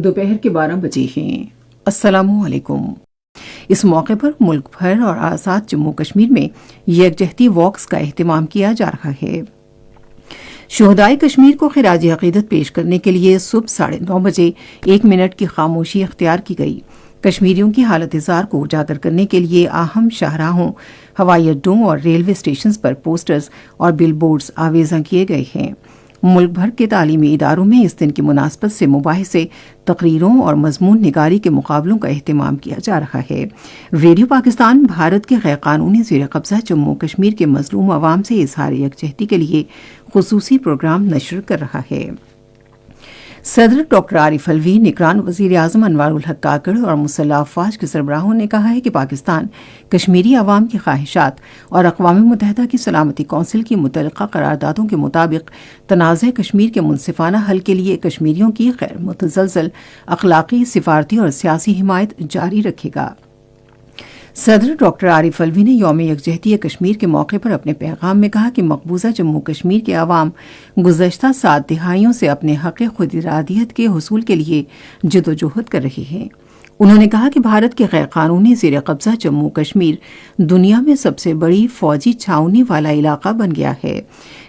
دوپہر کے 12 بجے ہیں. السلام علیکم. اس موقع پر ملک بھر اور آزاد جموں کشمیر میں یکجہتی واکس کا اہتمام کیا جا رہا ہے. شہدائے کشمیر کو خراج عقیدت پیش کرنے کے لیے صبح 9:30 بجے 1 منٹ کی خاموشی اختیار کی گئی. کشمیریوں کی حالت اظہار کو اجاگر کرنے کے لیے اہم شاہراہوں, ہوائی اڈوں اور ریلوے اسٹیشنز پر پوسٹرز اور بل بورڈز آویزاں کیے گئے ہیں. ملک بھر کے تعلیمی اداروں میں اس دن کی مناسبت سے مباحثے, تقریروں اور مضمون نگاری کے مقابلوں کا اہتمام کیا جا رہا ہے. ریڈیو پاکستان بھارت کے غیر قانونی زیر قبضہ جموں کشمیر کے مظلوم عوام سے اظہار یکجہتی کے لیے خصوصی پروگرام نشر کر رہا ہے. صدر ڈاکٹر عارف الوی, نگران وزیر اعظم انوار الحق کاکڑ اور مسلح افواج کے سربراہوں نے کہا ہے کہ پاکستان کشمیری عوام کی خواہشات اور اقوام متحدہ کی سلامتی کونسل کی متعلقہ قراردادوں کے مطابق تنازع کشمیر کے منصفانہ حل کے لیے کشمیریوں کی غیر متزلزل اخلاقی, سفارتی اور سیاسی حمایت جاری رکھے گا. صدر ڈاکٹر عارف الوی نے یوم یکجہتی کشمیر کے موقع پر اپنے پیغام میں کہا کہ مقبوضہ جموں کشمیر کے عوام گزشتہ 7 دہائیوں سے اپنے حق خود ارادیت کے حصول کے لیے جدوجہد کر رہے ہیں. انہوں نے کہا کہ بھارت کے غیر قانونی زیر قبضہ جموں کشمیر دنیا میں سب سے بڑی فوجی چھاؤنی والا علاقہ بن گیا ہے.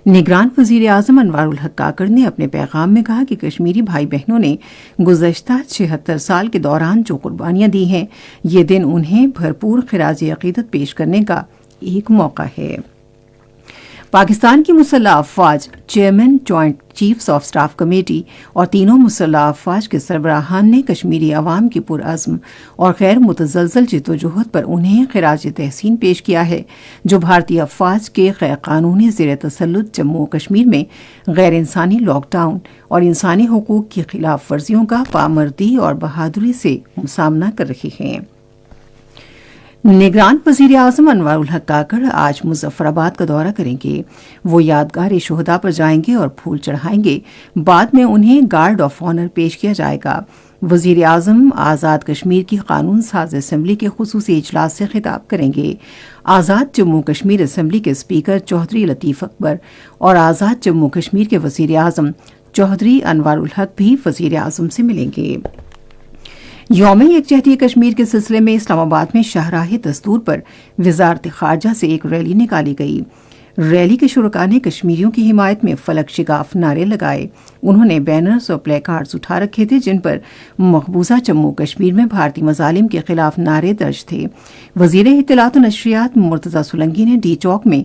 نگران وزیر اعظم انوار الحق کاکڑ نے اپنے پیغام میں کہا کہ کشمیری بھائی بہنوں نے گزشتہ 76 سال کے دوران جو قربانیاں دی ہیں, یہ دن انہیں بھرپور خراج عقیدت پیش کرنے کا ایک موقع ہے. پاکستان کی مسلح افواج chairman joint chiefs of staff committee اور تینوں مسلح افواج کے سربراہان نے کشمیری عوام کی پرعزم اور غیر متزلزل جدوجہد پر انہیں خراج تحسین پیش کیا ہے, جو بھارتی افواج کے غیر قانونی زیر تسلط جموں کشمیر میں غیر انسانی لاک ڈاؤن اور انسانی حقوق کی خلاف ورزیوں کا پامردی اور بہادری سے سامنا کر رہے ہیں. نگران وزیر اعظم انوار الحق کاکڑ آج مظفر آباد کا دورہ کریں گے. وہ یادگار شہداء پر جائیں گے اور پھول چڑھائیں گے. بعد میں انہیں گارڈ آف آنر پیش کیا جائے گا. وزیر اعظم آزاد کشمیر کی قانون ساز اسمبلی کے خصوصی اجلاس سے خطاب کریں گے. آزاد جموں کشمیر اسمبلی کے اسپیکر چودھری لطیف اکبر اور آزاد جموں کشمیر کے وزیر اعظم چودھری انوار الحق بھی وزیر اعظم سے ملیں گے. یوم یکجہتی کشمیر کے سلسلے میں اسلام آباد میں شاہراہ دستور پر وزارت خارجہ سے ایک ریلی نکالی گئی. ریلی کے شرکاء نے کشمیریوں کی حمایت میں فلک شگاف نعرے لگائے. انہوں نے بینرز اور پلے کارڈز اٹھا رکھے تھے جن پر مقبوضہ جموں کشمیر میں بھارتی مظالم کے خلاف نعرے درج تھے. وزیر اطلاعات و نشریات مرتضی سولنگی نے ڈی چوک میں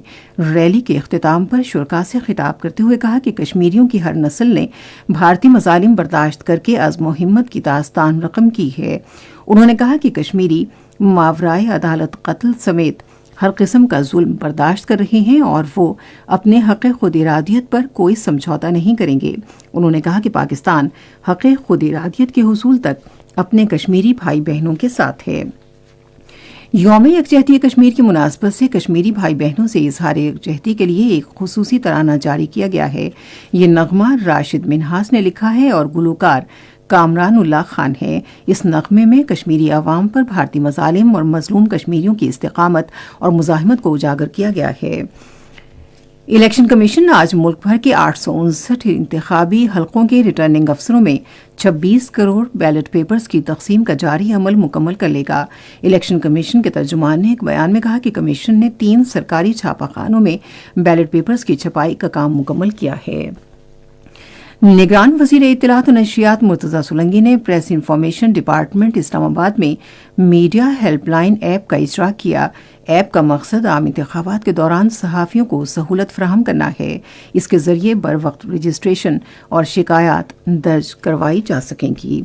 ریلی کے اختتام پر شرکاء سے خطاب کرتے ہوئے کہا کہ کشمیریوں کی ہر نسل نے بھارتی مظالم برداشت کر کے عزم و ہمت کی داستان رقم کی ہے. انہوں نے کہا کہ کشمیری ماورائے عدالت قتل سمیت ہر قسم کا ظلم برداشت کر رہے ہیں اور وہ اپنے حق خود ارادیت پر کوئی سمجھوتا نہیں کریں گے. انہوں نے کہا کہ پاکستان حق خود ارادیت کے حصول تک اپنے کشمیری بھائی بہنوں کے ساتھ ہے. یوم یکجہتی کشمیر کی مناسبت سے کشمیری بھائی بہنوں سے اظہار یکجہتی کے لیے ایک خصوصی ترانہ جاری کیا گیا ہے. یہ نغمہ راشد منہاس نے لکھا ہے اور گلوکار کامران اللہ خان ہے. اس نغمے میں کشمیری عوام پر بھارتی مظالم اور مظلوم کشمیریوں کی استقامت اور مزاحمت کو اجاگر کیا گیا ہے. الیکشن کمیشن آج ملک بھر کے 859 انتخابی حلقوں کے ریٹرننگ افسروں میں 26 کروڑ بیلٹ پیپرز کی تقسیم کا جاری عمل مکمل کر لے گا. الیکشن کمیشن کے ترجمان نے ایک بیان میں کہا کہ کمیشن نے 3 سرکاری چھاپہ خانوں میں بیلٹ پیپرز کی چھپائی کا کام مکمل کیا ہے. نگران وزیر اطلاعات و نشریات مرتضی سولنگی نے پریس انفارمیشن ڈپارٹمنٹ اسلام آباد میں میڈیا ہیلپ لائن ایپ کا اجرا کیا. ایپ کا مقصد عام انتخابات کے دوران صحافیوں کو سہولت فراہم کرنا ہے. اس کے ذریعے بر وقت رجسٹریشن اور شکایات درج کروائی جا سکیں گی.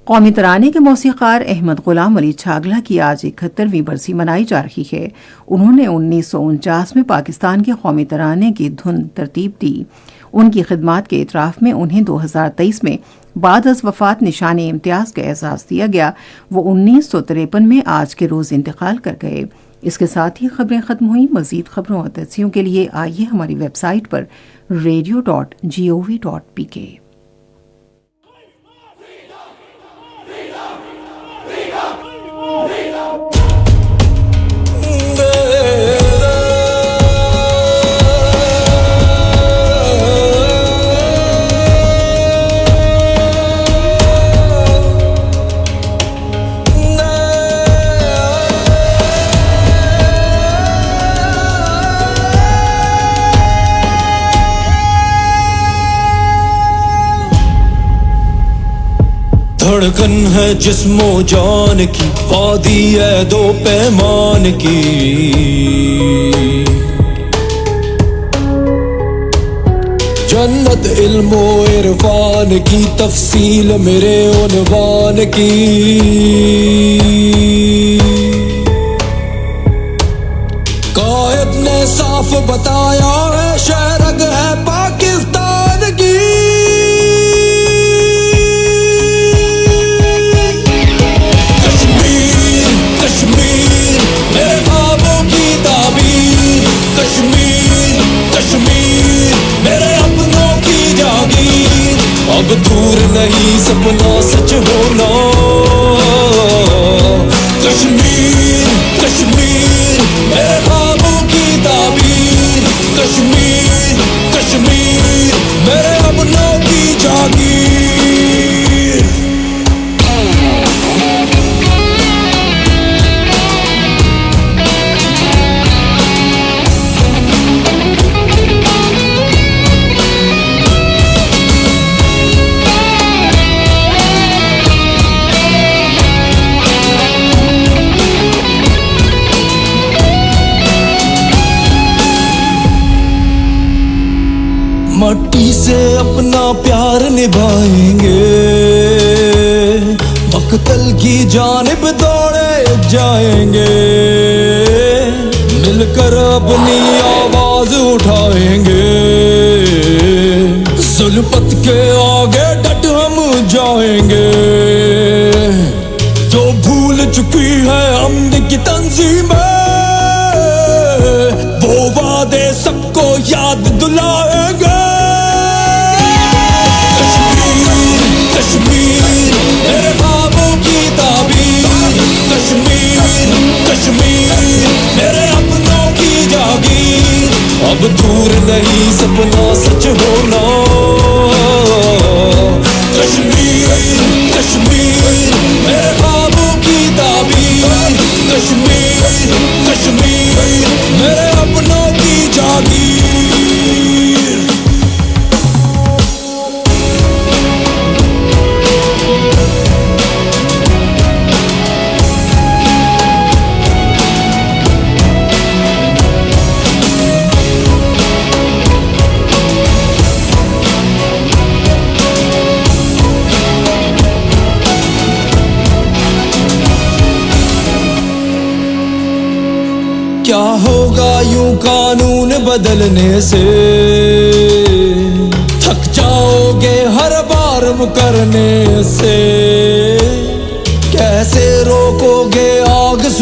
قومی ترانے کے موسیقار احمد غلام علی چھاگلا کی آج 71ویں برسی منائی جا رہی ہے. انہوں نے 1949 میں پاکستان کے قومی ترانے کی دھن ترتیب دی. ان کی خدمات کے اعتراف میں انہیں 2023 میں بعد از وفات نشان امتیاز کا اعزاز دیا گیا. وہ 1953 میں آج کے روز انتقال کر گئے. اس کے ساتھ ہی خبریں ختم ہوئیں. مزید خبروں اور تجزیوں کے لیے آئیے ہماری ویب سائٹ پر radio.gov.pk. دھڑکن ہے جسم و جان کی، وادی ہے دو پیمان کی، جنت علم و عرفان کی، تفصیل میرے عنوان کی. قائد نے صاف بتایا ہے شہرگ ہے پاکستان کی. اب دور نہیں سپنا سچ ہونا. کشمیر کشمیر میرے خوابوں کی تعبیر. کشمیر کشمیر میرے اپنوں کی جاگیر. مٹی سے اپنا پیار نبھائیں گے، مقتل کی جانب دوڑے جائیں گے. مل کر اپنی آواز اٹھائیں گے، ظلمت کے آگے ڈٹ ہم جائیں گے. جو بھول چکی ہے امن کی تنظیمیں، وہ وعدے سب کو یاد دلائیں گے. کشمیر میرے خوابوں کی تعبیر. کشمیر کشمیر میرے اپنوں کی جاگیر. اب دور نہیں سپنا سچ ہونا. کشمیر کشمیر میرے خوابوں کی تعبیر. کشمیر کشمیر میرے اپنوں کی جاگیر. کیا ہوگا یوں قانون بدلنے سے، تھک جاؤ گے ہر بار مکرنے سے. کیسے روکو گے آگ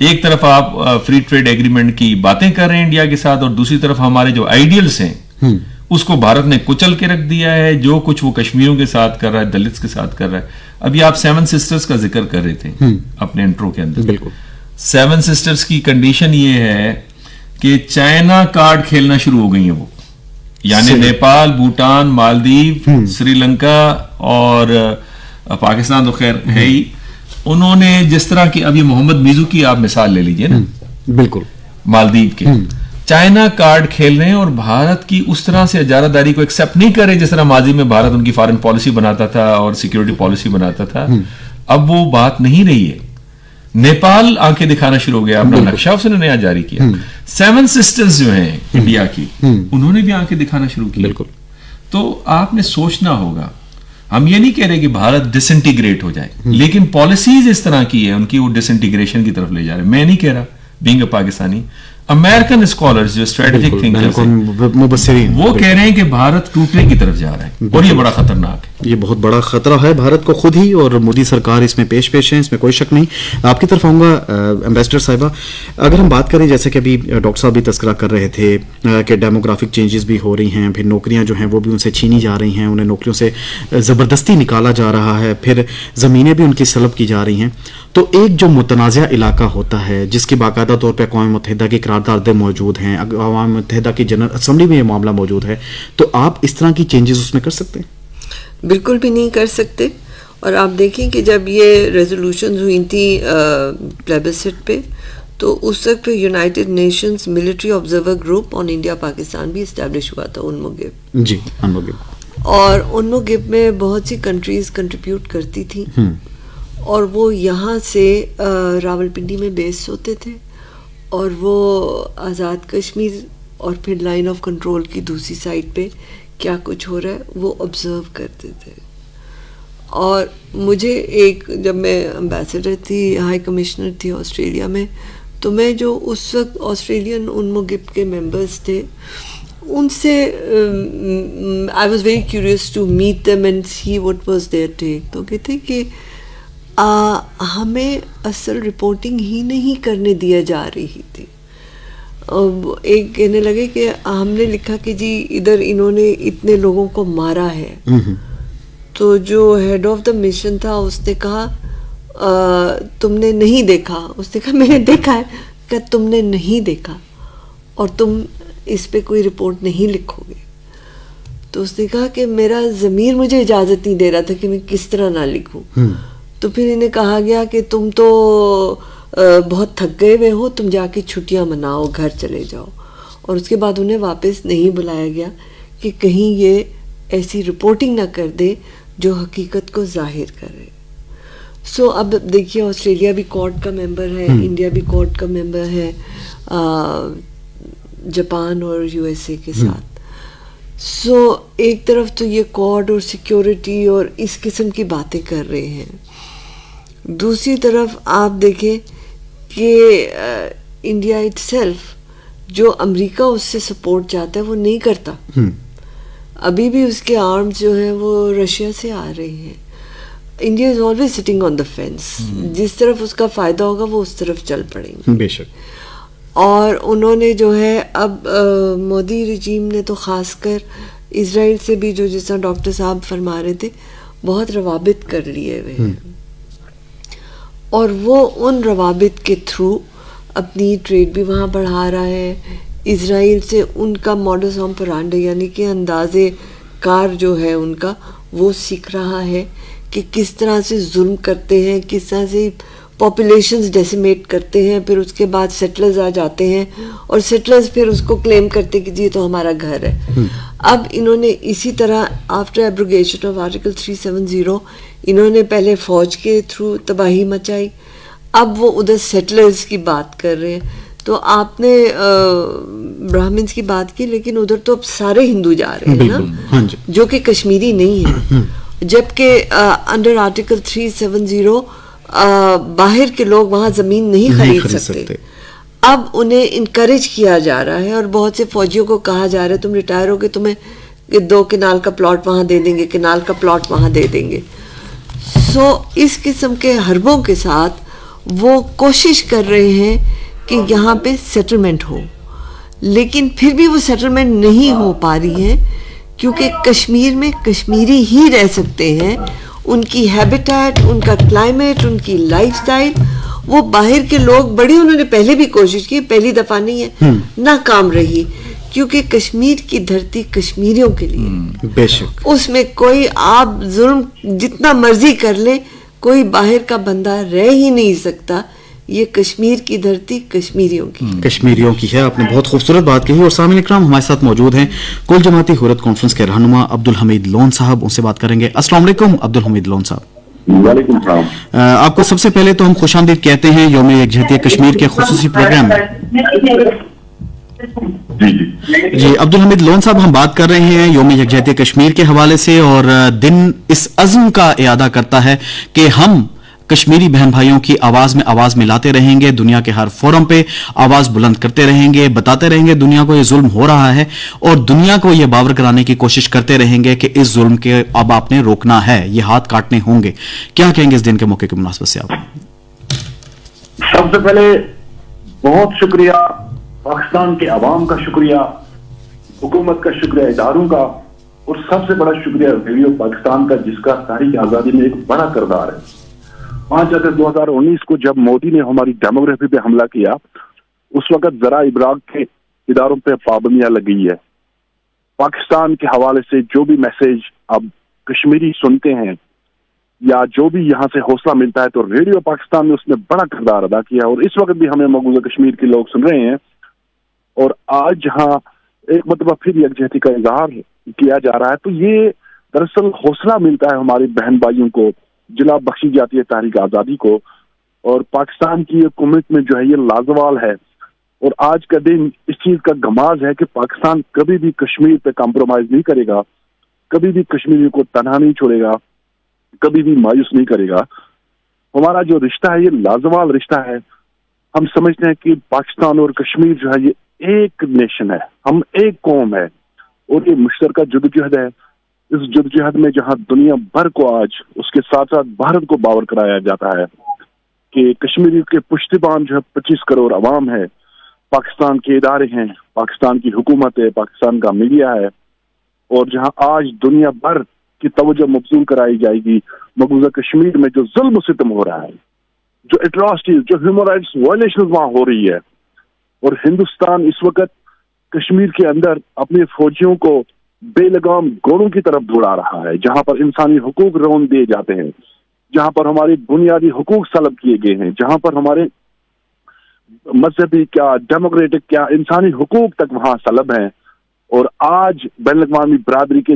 ایک طرف آپ فری ٹریڈ ایگریمنٹ کی باتیں کر رہے ہیں انڈیا کے ساتھ، اور دوسری طرف ہمارے جو آئیڈیلز ہیں اس کو بھارت نے کچل کے رکھ دیا ہے. جو کچھ وہ کشمیریوں کے ساتھ کر رہا ہے، دلتس کے ساتھ کر رہا ہے. ابھی آپ 7 سسٹرز کا ذکر کر رہے تھے اپنے انٹرو کے اندر. بالکل 7 سسٹرز کی کنڈیشن یہ ہے کہ چائنا کارڈ کھیلنا شروع ہو گئی ہیں وہ، یعنی نیپال، بھوٹان، مالدیو، سری لنکا اور پاکستان تو خیر ہے ہی. انہوں نے جس طرح کی ابھی محمد میزو کی آپ مثال لے لیجئے نا، بالکل مالدیو کے چائنا کارڈ کھیل رہے ہیں اور بھارت کی اس طرح سے اجارہ داری کو ایکسیپٹ نہیں کر رہے جس طرح ماضی میں بھارت ان کی فارن پالیسی بناتا تھا اور سیکیورٹی پالیسی بناتا تھا. اب وہ بات نہیں رہی ہے. نیپال آنکھیں دکھانا شروع ہو گیا، اپنا نقشہ اس نے نیا جاری کیا. 7 سسٹرز جو ہیں انڈیا کی، انہوں نے بھی آنکھیں دکھانا شروع کی. بالکل. تو آپ نے سوچنا ہوگا، ہم یہ نہیں کہہ رہے کہ بھارت ڈس انٹیگریٹ ہو جائے، لیکن پالیسیز اس طرح کی ہے ان کی، وہ ڈس انٹیگریشن کی طرف لے جا رہے ہیں. میں نہیں کہہ رہا being a Pakistani, American scholars جو اسٹریٹجک تھنکرز ہیں وہ کہہ رہے ہیں کہ بھارت ٹوٹنے کی طرف جا رہا ہے، اور یہ بڑا خطرناک ہے. یہ بہت بڑا خطرہ ہے بھارت کو خود ہی، اور مودی سرکار اس میں پیش ہے، اس میں کوئی شک نہیں. آپ کی طرف آؤں گا ایمبیسڈر صاحبہ. اگر ہم بات کریں جیسے کہ ابھی ڈاکٹر صاحب بھی تذکرہ کر رہے تھے کہ ڈیموگرافک چینجز بھی ہو رہی ہیں، پھر نوکریاں جو ہیں وہ بھی ان سے چھینی جا رہی ہیں، انہیں نوکریوں سے زبردستی نکالا جا رہا ہے، پھر زمینیں بھی ان کی سلب کی جا رہی ہیں. تو ایک جو متنازع علاقہ ہوتا ہے جس کی باقاعدہ طور پہ اقوام متحدہ کی قراردادیں موجود ہیں، اقوام متحدہ کی جنرل اسمبلی میں یہ معاملہ موجود ہے، تو آپ اس طرح کی چینجز اس میں کر سکتے ہیں؟ بالکل بھی نہیں کر سکتے. اور آپ دیکھیں کہ جب یہ ریزولوشنز ہوئی تھیں پلیبسٹ پہ، تو اس وقت United nations military observer group on India Pakistan بھی اسٹیبلش ہوا تھا، انموگپ. جی انموگپ. اور انموگپ میں بہت سی کنٹریز کنٹریبیوٹ کرتی تھیں، اور وہ یہاں سے راول پنڈی میں بیس ہوتے تھے، اور وہ آزاد کشمیر اور پھر لائن آف کنٹرول کی دوسری سائڈ پہ کیا کچھ ہو رہا ہے وہ آبزرو کرتے تھے. اور مجھے ایک، جب میں امبیسڈر تھی، ہائی کمشنر تھی آسٹریلیا میں، تو میں جو اس وقت آسٹریلین انموگپ کے ممبرز تھے ان سے I was very curious to meet them and see what was their take. تو کہتے کہ ہمیں اصل رپورٹنگ ہی نہیں کرنے دیا جا رہی تھی. ایک کہنے لگے کہ ہم نے لکھا کہ جی ادھر انہوں نے اتنے لوگوں کو مارا ہے، تو جو ہیڈ آف دا مشن تھا اس نے کہا تم نے نہیں دیکھا. اس نے کہا میں نے دیکھا ہے. کہ تم نے نہیں دیکھا اور تم اس پہ کوئی رپورٹ نہیں لکھو گے. تو اس نے کہا کہ میرا ضمیر مجھے اجازت نہیں دے رہا تھا کہ میں کس طرح نہ لکھوں. تو پھر انہیں کہا گیا کہ تم تو بہت تھک گئے ہوئے ہو، تم جا کے چھٹیاں مناؤ، گھر چلے جاؤ. اور اس کے بعد انہیں واپس نہیں بلایا گیا کہ کہیں یہ ایسی رپورٹنگ نہ کر دے جو حقیقت کو ظاہر کرے. سو اب دیکھیے آسٹریلیا بھی کورٹ کا ممبر ہے، انڈیا بھی کورٹ کا ممبر ہے، جاپان اور یو ایس اے کے ساتھ. سو ایک طرف تو یہ کورٹ اور سیکیورٹی اور اس قسم کی باتیں کر رہے ہیں، دوسری طرف آپ دیکھیں کہ انڈیا اٹ سیلف جو امریکہ اس سے سپورٹ چاہتا ہے وہ نہیں کرتا. ابھی بھی اس کے آرمز جو ہیں وہ رشیا سے آ رہے ہیں. India is always sitting on the fans, جس طرف اس کا فائدہ ہوگا وہ اس طرف چل پڑیں گے. بے شک. اور انہوں نے جو ہے اب مودی رجیم نے تو خاص کر اسرائیل سے بھی جو جس طرح ڈاکٹر صاحب فرما رہے تھے بہت روابط کر لیے ہوئے ہیں، اور وہ ان روابط کے تھرو اپنی ٹریڈ بھی وہاں بڑھا رہا ہے. اسرائیل سے ان کا ماڈس آپرانڈی یعنی کہ انداز کار جو ہے ان کا وہ سیکھ رہا ہے کہ کس طرح سے ظلم کرتے ہیں، کس طرح سے پاپولیشنز ڈیسیمیٹ کرتے ہیں، پھر اس کے بعد سیٹلرز آ جاتے ہیں اور سیٹلرز پھر اس کو کلیم کرتے کہ جی یہ تو ہمارا گھر ہے. اب انہوں نے اسی طرح آفٹر ایبروگیشن آف آرٹیکل 370 انہوں نے پہلے فوج کے تھرو تباہی مچائی، اب وہ ادھر سیٹلرز کی بات کر رہے ہیں. تو آپ نے برہمنز کی بات کی، لیکن ادھر تو اب سارے ہندو جا رہے ہیں نا، جو کہ کشمیری نہیں ہے، جبکہ انڈر آرٹیکل 370 باہر کے لوگ وہاں زمین نہیں خرید سکتے. اب انہیں انکریج کیا جا رہا ہے اور بہت سے فوجیوں کو کہا جا رہا ہے تم ریٹائر ہو کے تمہیں 2 کنال کا پلاٹ وہاں دے دیں گے، کنال کا پلاٹ وہاں دے دیں گے. سو اس قسم کے حربوں کے ساتھ وہ کوشش کر رہے ہیں کہ یہاں پہ سیٹلمنٹ ہو، لیکن پھر بھی وہ سیٹلمنٹ نہیں ہو پا رہی ہے کیونکہ کشمیر میں کشمیری ہی رہ سکتے ہیں. ان کی ہیبیٹیٹ، ان کا کلائمیٹ، ان کی لائف سٹائل، وہ باہر کے لوگ بڑی انہوں نے پہلے بھی کوشش کی، پہلی دفعہ نہیں ہے، ناکام رہی، کیونکہ کشمیر کی دھرتی کشمیریوں کے لیے، بے شک اس میں کوئی آپ ظلم جتنا مرضی کر لیں کوئی باہر کا بندہ رہ ہی نہیں سکتا. یہ کشمیر کی دھرتی کشمیریوں کی ہے. آپ نے بہت خوبصورت بات کہی. اور سامعین اکرام ہمارے ساتھ موجود ہیں کل جماعتی حریت کانفرنس کے رہنما عبدالحمید لون صاحب، ان سے بات کریں گے. السلام علیکم عبدالحمید لون صاحب. وعلیکم السلام. آپ کو سب سے پہلے تو ہم خوش آمدید کہتے ہیں یوم یکجہتی کشمیر کے خصوصی پروگرام میں. جی عبدالحمید لون صاحب، ہم بات کر رہے ہیں یوم یکجہتی کشمیر کے حوالے سے، اور دن اس عزم کا اعادہ کرتا ہے کہ ہم کشمیری بہن بھائیوں کی آواز میں آواز ملاتے رہیں گے، دنیا کے ہر فورم پہ آواز بلند کرتے رہیں گے، بتاتے رہیں گے دنیا کو یہ ظلم ہو رہا ہے، اور دنیا کو یہ باور کرانے کی کوشش کرتے رہیں گے کہ اس ظلم کے اب آپ نے روکنا ہے، یہ ہاتھ کاٹنے ہوں گے. کیا کہیں گے اس دن کے موقع کی مناسبت سے آپ؟ سب سے پہلے بہت شکریہ، پاکستان کے عوام کا شکریہ، حکومت کا شکریہ، اداروں کا، اور سب سے بڑا شکریہ ریڈیو پاکستان کا، جس کا تحریک آزادی میں ایک بڑا کردار ہے. 5 اگست 2019 کو جب مودی نے ہماری ڈیموگرافی پہ حملہ کیا، اس وقت ذرائع ابلاغ کے اداروں پہ پابندیاں لگی ہے. پاکستان کے حوالے سے جو بھی میسج اب کشمیری سنتے ہیں یا جو بھی یہاں سے حوصلہ ملتا ہے، تو ریڈیو پاکستان نے اس میں بڑا کردار ادا کیا، اور اس وقت بھی ہمیں مقبوضہ کشمیر کے لوگ سن رہے ہیں. اور آج جہاں ایک مرتبہ پھر یکجہتی کا اظہار کیا جا رہا ہے، تو یہ دراصل حوصلہ ملتا ہے ہمارے بہن بھائیوں کو، جلا بخشی جاتی ہے تحریک آزادی کو، اور پاکستان کی یہ کمٹمنٹ جو ہے یہ لازوال ہے. اور آج کا دن اس چیز کا گماز ہے کہ پاکستان کبھی بھی کشمیر پہ کمپرومائز نہیں کرے گا، کبھی بھی کشمیریوں کو تنہا نہیں چھوڑے گا، کبھی بھی مایوس نہیں کرے گا. ہمارا جو رشتہ ہے یہ لازوال رشتہ ہے. ہم سمجھتے ہیں کہ پاکستان اور کشمیر جو ہے یہ ایک نیشن ہے، ہم ایک قوم ہے، اور یہ مشترکہ جدوجہد ہے. اس جدوجہد میں جہاں دنیا بھر کو آج اس کے ساتھ ساتھ بھارت کو باور کرایا جاتا ہے کہ کشمیری کے پشتیبان جو ہے 25 کروڑ عوام ہے، پاکستان کے ادارے ہیں، پاکستان کی حکومت ہے، پاکستان کا میڈیا ہے، اور جہاں آج دنیا بھر کی توجہ مبذول کرائی جائے گی مقبوضہ کشمیر میں جو ظلم و ستم ہو رہا ہے، جو اٹراسٹیز، جو ہیومن رائٹس وائلیشن وہاں ہو رہی ہے. اور ہندوستان اس وقت کشمیر کے اندر اپنے فوجیوں کو بے لگام گوڑوں کی طرف دوڑا رہا ہے، جہاں پر انسانی حقوق رون دیے جاتے ہیں، جہاں پر ہمارے بنیادی حقوق سلب کیے گئے ہیں، جہاں پر ہمارے مذہبی کیا، ڈیموکریٹک کیا، انسانی حقوق تک وہاں سلب ہیں. اور آج بین الاقوامی برادری کے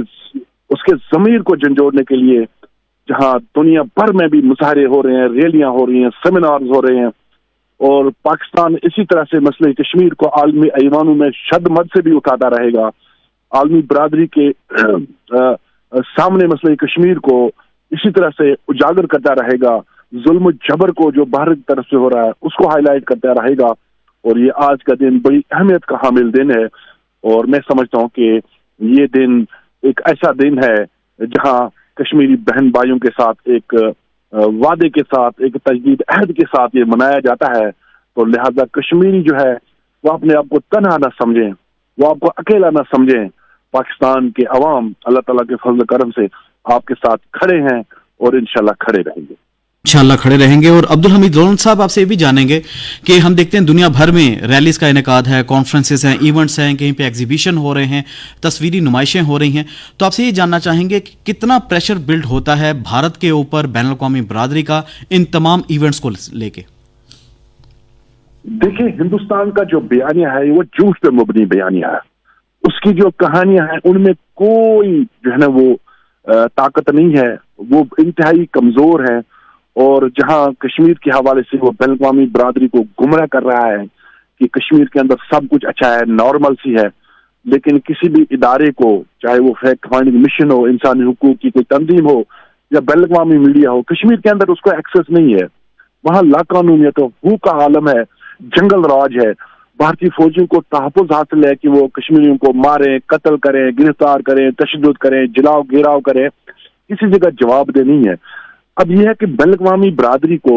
اس کے ضمیر کو جھنجھوڑنے کے لیے جہاں دنیا بھر میں بھی مظاہرے ہو رہے ہیں، ریلیاں ہو رہی ہیں، سیمینارز ہو رہے ہیں، اور پاکستان اسی طرح سے مسئلہ کشمیر کو عالمی ایوانوں میں شد مد سے بھی اٹھاتا رہے گا. عالمی برادری کے سامنے مسئلہ کشمیر کو اسی طرح سے اجاگر کرتا رہے گا. ظلم و جبر کو جو باہر کی طرف سے ہو رہا ہے اس کو ہائی لائٹ کرتا رہے گا. اور یہ آج کا دن بڑی اہمیت کا حامل دن ہے، اور میں سمجھتا ہوں کہ یہ دن ایک ایسا دن ہے جہاں کشمیری بہن بھائیوں کے ساتھ ایک وعدے کے ساتھ، ایک تجدید عہد کے ساتھ یہ منایا جاتا ہے. تو لہذا کشمیری جو ہے وہ اپنے آپ کو تنہا نہ سمجھیں، وہ آپ کو اکیلا نہ سمجھیں. پاکستان کے عوام اللہ تعالیٰ کے فضل و کرم سے آپ کے ساتھ کھڑے ہیں، اور انشاءاللہ کھڑے رہیں گے. انشاءاللہ کھڑے رہیں گے. اور عبدالحمید لون صاحب، آپ سے یہ بھی جانیں گے کہ ہم دیکھتے ہیں دنیا بھر میں ریلیز کا انعقاد ہے، کانفرنسز ہیں، ایونٹس ہیں، کہیں پہ ایگزیبیشن ہو رہے ہیں، تصویری نمائشیں ہو رہی ہیں. تو آپ سے یہ جاننا چاہیں گے کہ کتنا پریشر بلڈ ہوتا ہے بھارت کے اوپر، بین الاقوامی برادری کا، ان تمام ایونٹس کو لے کے؟ دیکھیں، ہندوستان کا جو بیانیہ ہے وہ جھوٹ پہ مبنی بیانیہ ہے. اس کی جو کہانیاں ہیں ان میں کوئی جو ہے نا وہ طاقت نہیں ہے، وہ انتہائی کمزور ہے. اور جہاں کشمیر کے حوالے سے وہ بین الاقوامی برادری کو گمراہ کر رہا ہے کہ کشمیر کے اندر سب کچھ اچھا ہے، نارمل سی ہے، لیکن کسی بھی ادارے کو، چاہے وہ فیکٹ فائنڈنگ مشن ہو، انسانی حقوق کی کوئی تنظیم ہو یا بین الاقوامی میڈیا ہو، کشمیر کے اندر اس کو ایکسیس نہیں ہے. وہاں لا قانونیت ہو کا عالم ہے، جنگل راج ہے. بھارتی فوجیوں کو تحفظ حاصل ہے کہ وہ کشمیریوں کو ماریں، قتل کریں، گرفتار کریں، تشدد کریں، جلاؤ گھیراؤ کریں، کسی جگہ جواب دہ نہیں ہے. اب یہ ہے کہ بین الاقوامی برادری کو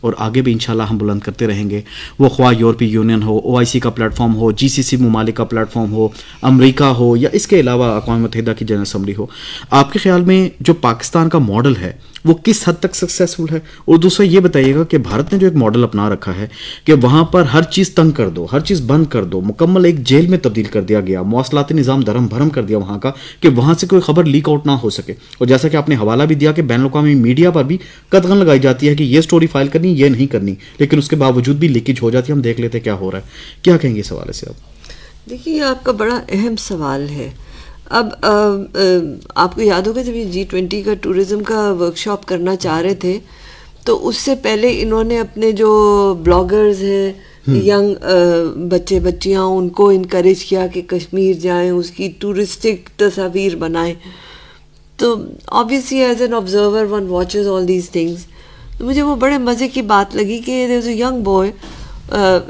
اور آگے بھی انشاءاللہ ہم بلند کرتے رہیں گے, وہ خواہ یورپی یونین ہو, OIC کا پلیٹ فارم ہو, GCC ممالک کا پلیٹ فارم ہو, امریکہ ہو, یا اس کے علاوہ اقوام متحدہ کی جنرل اسمبلی ہو. آپ کے خیال میں جو پاکستان کا ماڈل ہے وہ کس حد تک سکسیسفل ہے؟ اور دوسرا یہ بتائیے گا کہ بھارت نے جو ایک ماڈل اپنا رکھا ہے کہ وہاں پر ہر چیز تنگ کر دو, ہر چیز بند کر دو, مکمل ایک جیل میں تبدیل کر دیا گیا, مواصلاتی نظام دھرم بھرم کر دیا وہاں کا کہ وہاں سے کوئی خبر لیک آؤٹ نہ ہو سکے. اور جیسا کہ آپ نے حوالہ بھی دیا کہ بین الاقوامی میڈیا پر بھی قدغن لگائی جاتی ہے کہ یہ سٹوری فائل کرنی, یہ نہیں کرنی, لیکن اس کے باوجود بھی لیکیج ہو جاتی ہے. ہم دیکھ لیتے کیا ہو رہا ہے. کیا کہیں گے اس حوالے سے آپ؟ دیکھیے یہ آپ کا بڑا اہم سوال ہے. اب آپ کو یاد ہوگا جب یہ G20 کا ٹورزم کا ورکشاپ کرنا چاہ رہے تھے تو اس سے پہلے انہوں نے اپنے جو بلاگرز ہیں, ینگ بچے بچیاں, ان کو انکریج کیا کہ کشمیر جائیں, اس کی ٹورسٹک تصاویر بنائیں. تو obviously as an observer one watches all these things. تو مجھے وہ بڑے مزے کی بات لگی کہ there is a young boy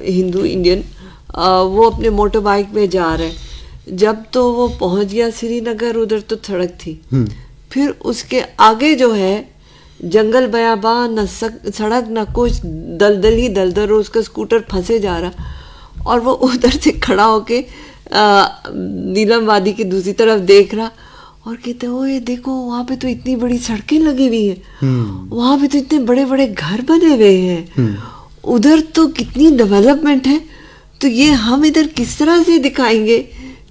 Hindu Indian, وہ اپنے موٹر بائک میں جا رہے ہیں. جب تو وہ پہنچ گیا سری نگر, ادھر تو سڑک تھی, پھر اس کے آگے جو ہے جنگل بیابان, نہ سڑک نہ کچھ, دلدل ہی دلدل, اور اس کا اسکوٹر پھنسے جا رہا, اور وہ ادھر سے کھڑا ہو کے نیلم وادی کی دوسری طرف دیکھ رہا اور کہتے اوے دیکھو وہاں پہ تو اتنی بڑی سڑکیں لگی ہوئی ہیں, وہاں پہ تو اتنے بڑے بڑے گھر بنے ہوئے ہیں, ادھر تو کتنی ڈیولپمنٹ ہے. تو یہ ہم ادھر کس طرح سے دکھائیں گے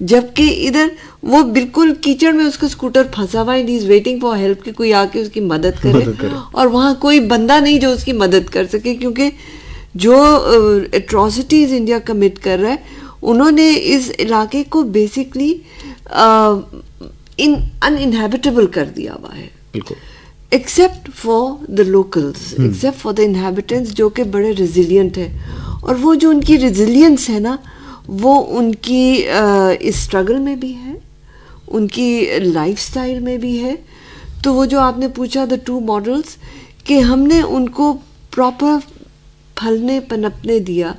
جبکہ ادھر وہ بالکل کیچڑ میں اس کا اسکوٹر پھنسا ہوا ہے, and he is waiting for help کہ کوئی آ کے اس کی مدد کرے, اور وہاں کوئی بندہ نہیں جو اس کی مدد کر سکے, کیونکہ جو اٹراسٹیز انڈیا کمٹ کر رہا ہے انہوں نے اس علاقے کو بیسکلی انہیبیٹیبل کر دیا ہوا ہے, except for the locals, except for the inhabitants جو کہ بڑے ریزیلینٹ ہیں. اور وہ جو ان کی ریزیلینس ہے نا, وہ ان کی اسٹرگل میں بھی ہے, ان کی لائف سٹائل میں بھی ہے. تو وہ جو آپ نے پوچھا دا ٹو ماڈلس, کہ ہم نے ان کو پراپر پھلنے پنپنے دیا.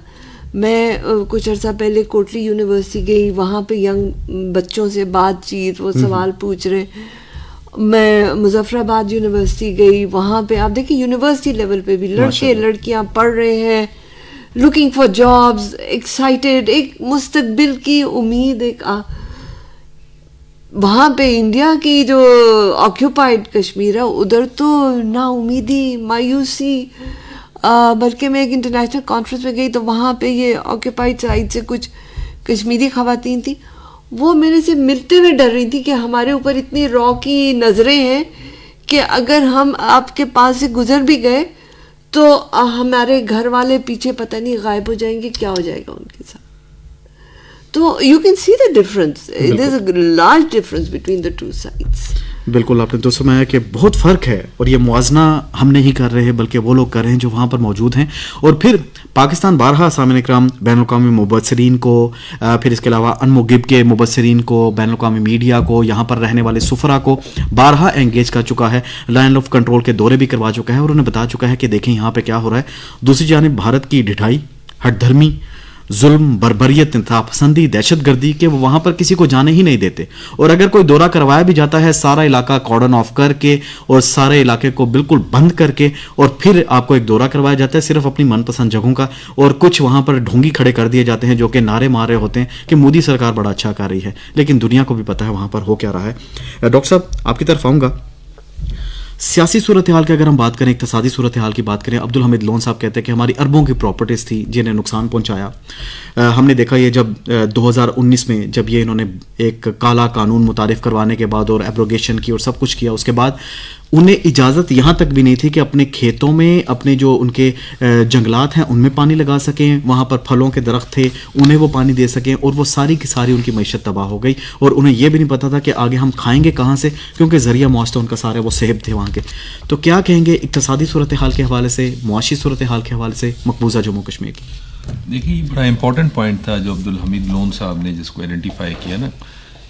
میں کچھ عرصہ پہلے کوٹلی یونیورسٹی گئی, وہاں پہ ینگ بچوں سے بات چیت, وہ سوال پوچھ رہے. میں مظفر آباد یونیورسٹی گئی, وہاں پہ آپ دیکھیں یونیورسٹی لیول پہ بھی لڑکے لڑکیاں پڑھ رہے ہیں, لوکنگ فار جابز, ایکسائٹیڈ, ایک مستقبل کی امید. ایک وہاں پہ انڈیا کی جو آکیوپائڈ کشمیر ہے ادھر تو نا امیدی, مایوسی. بلکہ میں ایک انٹرنیشنل کانفرنس میں گئی تو وہاں پہ یہ آکیوپائڈ سائڈ سے کچھ کشمیری خواتین تھیں, وہ میرے سے ملتے ہوئے ڈر رہی تھی کہ ہمارے اوپر اتنی رو کی نظریں ہیں کہ اگر ہم آپ کے پاس سے گزر بھی گئے تو ہمارے گھر والے پیچھے پتہ نہیں غائب ہو جائیں گے, کیا ہو جائے گا ان کے ساتھ. تو you can see the difference, there is a large difference between the two sides. بالکل آپ نے تو سمایا کہ بہت فرق ہے, اور یہ موازنہ ہم نہیں کر رہے بلکہ وہ لوگ کر رہے ہیں جو وہاں پر موجود ہیں. اور پھر پاکستان بارہا سامعین کرام بین الاقوامی مبصرین کو, پھر اس کے علاوہ انمغب کے مبصرین کو, بین الاقوامی میڈیا کو, یہاں پر رہنے والے سفرا کو بارہا انگیج کر چکا ہے, لائن آف کنٹرول کے دورے بھی کروا چکا ہے, اور انہیں بتا چکا ہے کہ دیکھیں یہاں پہ کیا ہو رہا ہے. دوسری جانب بھارت کی ڈھٹائی, ہٹ دھرمی, ظلم, بربریت, انتہا پسندی, دہشت گردی کہ وہ وہاں پر کسی کو جانے ہی نہیں دیتے, اور اگر کوئی دورہ کروایا بھی جاتا ہے سارا علاقہ کارڈن آف کر کے اور سارے علاقے کو بالکل بند کر کے, اور پھر آپ کو ایک دورہ کروایا جاتا ہے صرف اپنی من پسند جگہوں کا, اور کچھ وہاں پر ڈھونگی کھڑے کر دیے جاتے ہیں جو کہ نعرے مار رہے ہوتے ہیں کہ مودی سرکار بڑا اچھا کر رہی ہے, لیکن دنیا کو بھی پتہ ہے وہاں پر ہو کیا رہا ہے. ڈاکٹر صاحب آپ کی طرف آؤں گا. سیاسی صورتحال کی اگر ہم بات کریں, اقتصادی صورتحال کی بات کریں, عبدالحمید لون صاحب کہتے ہیں کہ ہماری اربوں کی پراپرٹیز تھی جنہیں نقصان پہنچایا. ہم نے دیکھا یہ جب 2019 میں جب یہ انہوں نے ایک کالا قانون متعارف کروانے کے بعد اور ایبروگیشن کی اور سب کچھ کیا, اس کے بعد انہیں اجازت یہاں تک بھی نہیں تھی کہ اپنے کھیتوں میں اپنے جو ان کے جنگلات ہیں ان میں پانی لگا سکیں, وہاں پر پھلوں کے درخت تھے انہیں وہ پانی دے سکیں, اور وہ ساری کی ساری ان کی معیشت تباہ ہو گئی, اور انہیں یہ بھی نہیں پتا تھا کہ آگے ہم کھائیں گے کہاں سے, کیونکہ ذریعہ معاشرہ ان کا سارا وہ صحب تھے وہاں کے. تو کیا کہیں گے اقتصادی صورتحال کے حوالے سے, معاشی صورتحال کے حوالے سے مقبوضہ جموں کشمیر کی؟ دیکھیے یہ بڑا امپورٹنٹ پوائنٹ تھا جو عبدالحمید لون صاحب نے جس کو آئیڈینٹیفائی کیا نا,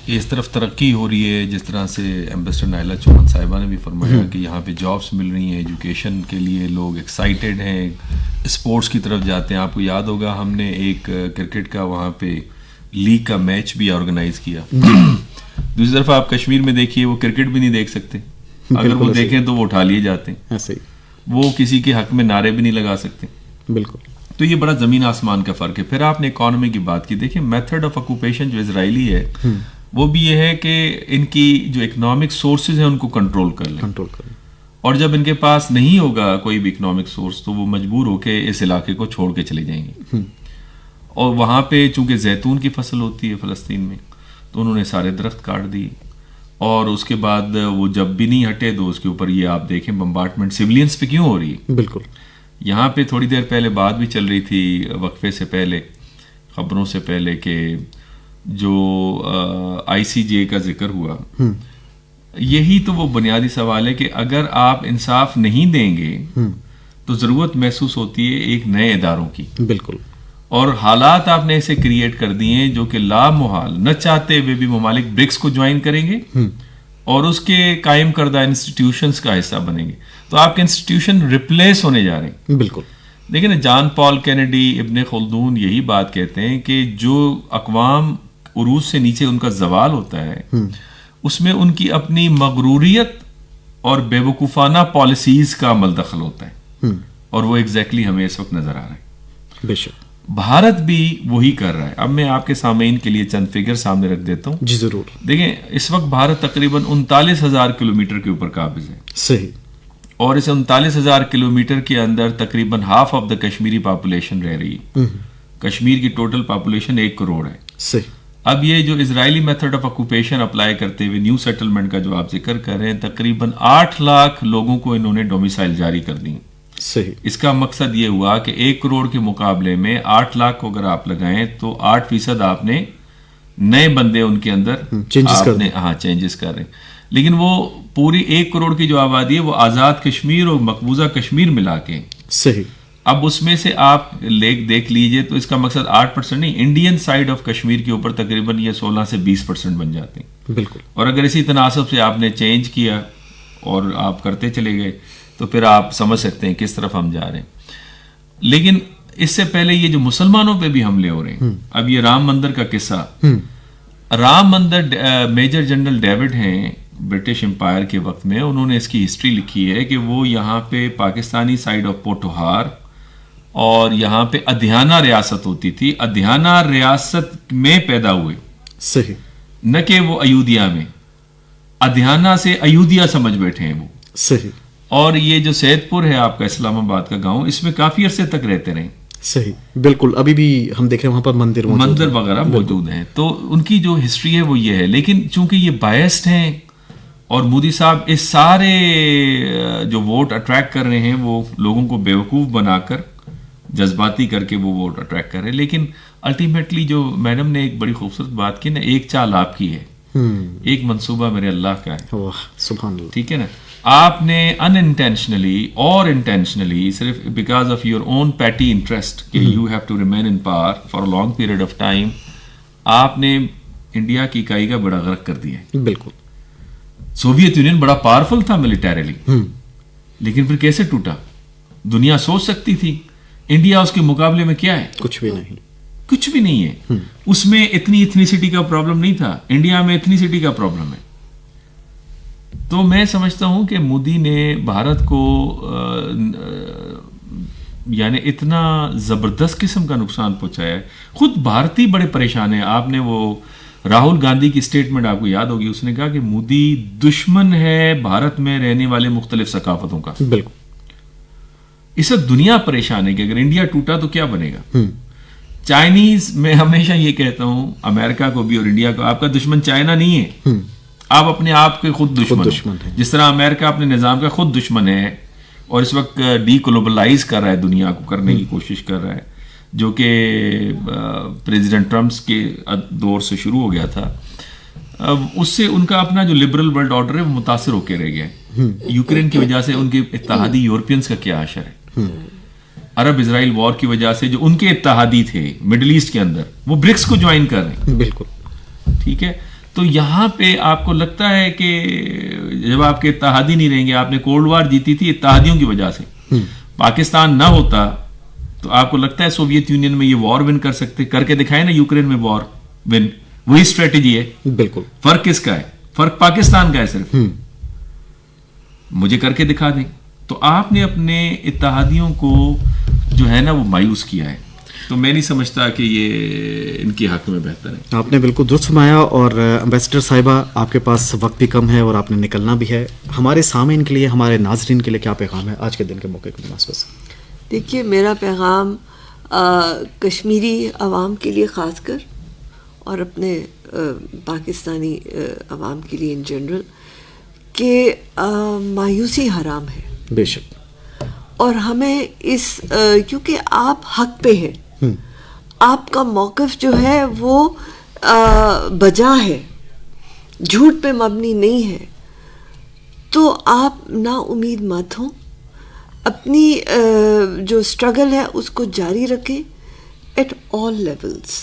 کہ اس طرف ترقی ہو رہی ہے, جس طرح سے ایمبیسڈر نائلہ چوہان صاحبہ نے بھی فرمایا کہ یہاں پہ جابس مل رہی ہیں, ایجوکیشن کے لیے لوگ ایکسائٹیڈ ہیں, اسپورٹس کی طرف جاتے ہیں. آپ کو یاد ہوگا ہم نے ایک کرکٹ کا وہاں پہ لیگ کا میچ بھی آرگنائز کیا. دوسری طرف آپ کشمیر میں دیکھیے وہ کرکٹ بھی نہیں دیکھ سکتے, اگر وہ دیکھیں تو وہ اٹھا لیے جاتے ہیں. وہ کسی کے حق میں نعرے بھی نہیں لگا سکتے. بالکل. تو یہ بڑا زمین آسمان کا فرق ہے. پھر آپ نے اکانومی کی بات کی. دیکھیں میتھڈ آف آکوپیشن جو اسرائیلی ہے وہ بھی یہ ہے کہ ان کی جو اکنامک سورسز ہیں ان کو کنٹرول کر لیں. اور جب ان کے پاس نہیں ہوگا کوئی بھی اکنامک سورس تو وہ مجبور ہو کے اس علاقے کو چھوڑ کے چلے جائیں گے. اور وہاں پہ چونکہ زیتون کی فصل ہوتی ہے فلسطین میں تو انہوں نے سارے درخت کاٹ دی. اور اس کے بعد وہ جب بھی نہیں ہٹے تو اس کے اوپر یہ آپ دیکھیں بمبارٹمنٹ سویلینس پہ کیوں ہو رہی ہے. بالکل. یہاں پہ تھوڑی دیر پہلے بات بھی چل رہی تھی وقفے سے پہلے خبروں سے پہلے کہ جو آئی سی جے کا ذکر ہوا یہی تو وہ بنیادی سوال ہے کہ اگر آپ انصاف نہیں دیں گے تو ضرورت محسوس ہوتی ہے ایک نئے اداروں کی. بالکل. اور حالات آپ نے ایسے کریٹ کر دیے ہیں جو کہ لامحال نہ چاہتے ہوئے بھی ممالک برکس کو جوائن کریں گے اور اس کے قائم کردہ انسٹیٹیوشنز کا حصہ بنیں گے. تو آپ کے انسٹیٹیوشن ریپلیس ہونے جا رہے ہیں. بالکل. دیکھیں نا جان پال کینیڈی ابن خلدون یہی بات کہتے ہیں کہ جو اقوام عروج سے نیچے ان کا زوال ہوتا ہے اس میں ان کی اپنی مغروریت اور بے وقوفانہ پالیسیز کا عمل دخل ہوتا ہے. اور وہ ایگزیکٹلی ہمیں اس وقت نظر آ رہا ہے. بے شک. بھارت بھی وہی کر رہا ہے. اب میں آپ کے سامعین کے لیے چند فگر سامنے رکھ دیتا ہوں. جی ضرور. دیکھیں اس وقت بھارت تقریباً 39,000 کلومیٹر کے اوپر قابض ہے. صحیح. اور اس 39,000 کلومیٹر کے اندر تقریباً half of the Kashmiri population رہ رہی ہے. کشمیر کی ٹوٹل پاپولیشن 1 کروڑ ہے. صحیح. اب یہ جو اسرائیلی میتھڈ آف آکوپیشن اپلائی کرتے ہوئے نیو سیٹلمنٹ کا جو آپ ذکر کر رہے ہیں تقریباً 8 لاکھ لوگوں کو انہوں نے ڈومیسائل جاری کر دی. صحیح. اس کا مقصد یہ ہوا کہ 1 کروڑ کے مقابلے میں 8 لاکھ کو اگر آپ لگائیں تو 8% آپ نے نئے بندے ان کے اندر چینجز کر رہے ہیں. لیکن وہ پوری 1 کروڑ کی جو آبادی ہے وہ آزاد کشمیر اور مقبوضہ کشمیر ملا کے. صحیح. اب اس میں سے آپ دیکھ لیجئے تو اس کا مقصد 8% نہیں انڈین سائیڈ آف کشمیر کے اوپر تقریباً یہ 16 سے 20% بن جاتے ہیں. بالکل. اور اگر اسی تناسب سے آپ نے چینج کیا اور آپ کرتے چلے گئے تو پھر آپ سمجھ سکتے ہیں کس طرف ہم جا رہے ہیں. لیکن اس سے پہلے یہ جو مسلمانوں پہ بھی حملے ہو رہے ہیں. اب یہ رام مندر کا قصہ. رام مندر میجر جنرل ڈیوڈ ہیں برٹش امپائر کے وقت میں انہوں نے اس کی ہسٹری لکھی ہے کہ وہ یہاں پہ پاکستانی سائیڈ آف پوٹوہار اور یہاں پہ ادھیانہ ریاست ہوتی تھی. ادھیانہ ریاست میں پیدا ہوئے. صحیح. نہ کہ وہ ایودھیا میں. ادھیانہ سے ایودھیا سمجھ بیٹھے ہیں وہ. صحیح. اور یہ جو سید پور ہے آپ کا اسلام آباد کا گاؤں اس میں کافی عرصے تک رہتے رہے. صحیح. بالکل. ابھی بھی ہم دیکھ رہے ہیں وہاں پر مندر وغیرہ موجود ہیں. تو ان کی جو ہسٹری ہے وہ یہ ہے. لیکن چونکہ یہ بائسڈ ہیں اور مودی صاحب اس سارے جو ووٹ اٹریکٹ کر رہے ہیں وہ لوگوں کو بیوقوف بنا کر جذباتی کر کے وہ ووٹ اٹریکٹ کر رہے ہیں. لیکن الٹیمیٹلی جو میڈم نے ایک بڑی خوبصورت بات کی نا ایک چال آپ کی ہے ایک منصوبہ میرے اللہ کا ہے. سبحان اللہ. ٹھیک ہے نا. آپ نے ان انٹینشنلی اور انٹینشنلی صرف because of your own petty interest کہ you have to remain in power for a long period of time آپ نے انڈیا کی اکائی کا بڑا غرق کر دیا. بالکل. سوویت یونین بڑا پاورفل تھا ملیٹریلی لیکن پھر کیسے ٹوٹا. دنیا سوچ سکتی تھی. انڈیا اس کے مقابلے میں کیا ہے؟ کچھ بھی نہیں. کچھ بھی نہیں ہے. اس میں اتنی ایتھنیسٹی کا پرابلم نہیں تھا. انڈیا میں ایتھنیسٹی کا پرابلم ہے. تو میں سمجھتا ہوں کہ مودی نے بھارت کو یعنی اتنا زبردست قسم کا نقصان پہنچایا ہے. خود بھارتی بڑے پریشان ہیں. آپ نے وہ راہل گاندھی کی اسٹیٹمنٹ آپ کو یاد ہوگی. اس نے کہا کہ مودی دشمن ہے بھارت میں رہنے والے مختلف ثقافتوں کا. بالکل. اس وقت دنیا پریشان ہے کہ اگر انڈیا ٹوٹا تو کیا بنے گا. چائنیز میں ہمیشہ یہ کہتا ہوں امریکہ کو بھی اور انڈیا کو آپ کا دشمن چائنا نہیں ہے. آپ اپنے آپ کے خود دشمن ہیں. جس طرح امریکہ اپنے نظام کا خود دشمن ہے اور اس وقت ڈی گلوبلائز کر رہا ہے دنیا کو کرنے کی کوشش کر رہا ہے جو کہ پریزیڈنٹ ٹرمپس کے دور سے شروع ہو گیا تھا. اس سے ان کا اپنا جو لبرل ورلڈ آرڈر ہے وہ متاثر ہو کے رہ گیا ہے. یوکرین کی وجہ سے ان کے اتحادی یورپینز کا کیا اثر ہے. عرب اسرائیل وار کی وجہ سے جو ان کے اتحادی تھے مڈل ایسٹ کے اندر وہ برکس کو جوائن کر رہے ہیں. بالکل. ٹھیک ہے. تو یہاں پہ آپ کو لگتا ہے کہ جب آپ کے اتحادی نہیں رہیں گے. آپ نے کولڈ وار جیتی تھی اتحادیوں کی وجہ سے. پاکستان نہ ہوتا تو آپ کو لگتا ہے سوویت یونین میں یہ وار ون کر سکتے. کر کے دکھائے نا یوکرین میں وار ون. وہی اسٹریٹجی ہے. بالکل. فرق کس کا ہے؟ فرق پاکستان کا ہے صرف. مجھے کر کے دکھا دیں. تو آپ نے اپنے اتحادیوں کو جو ہے نا وہ مایوس کیا ہے. تو میں نہیں سمجھتا کہ یہ ان کے حق میں بہتر ہے. آپ نے بالکل درست فرمایا. اور امبیسڈر صاحبہ آپ کے پاس وقت بھی کم ہے اور آپ نے نکلنا بھی ہے. ہمارے سامعین کے لیے, ہمارے ناظرین کے لیے کیا پیغام ہے آج کے دن کے موقع کی مناسبت سے؟ دیکھیے میرا پیغام کشمیری عوام کے لیے خاص کر اور اپنے پاکستانی عوام کے لیے ان جنرل کہ مایوسی حرام ہے. بے شک. اور ہمیں اس کیونکہ آپ حق پہ ہیں, آپ کا موقف جو ہے وہ بجا ہے, جھوٹ پہ مبنی نہیں ہے, تو آپ نا امید مت ہوں, اپنی جو اسٹرگل ہے اس کو جاری رکھیں at all levels,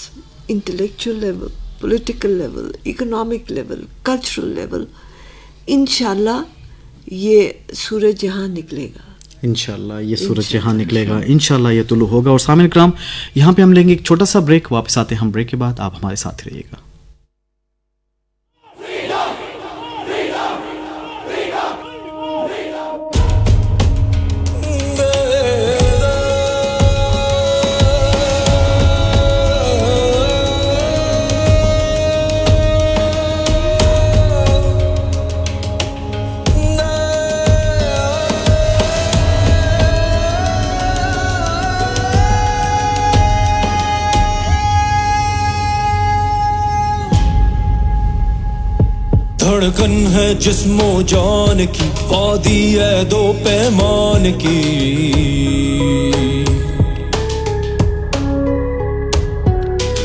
intellectual level, political level, economic level, cultural level. انشاءاللہ یہ سورج جہاں نکلے گا, انشاءاللہ یہ سورج جہاں نکلے گا, انشاءاللہ یہ طلوع ہوگا. اور سامعین کرام یہاں پہ ہم لیں گے ایک چھوٹا سا بریک, واپس آتے ہیں ہم بریک کے بعد, آپ ہمارے ساتھ رہیے گا. دھڑکن ہے جسم و جان کی, وادی ہے دو پیمان کی.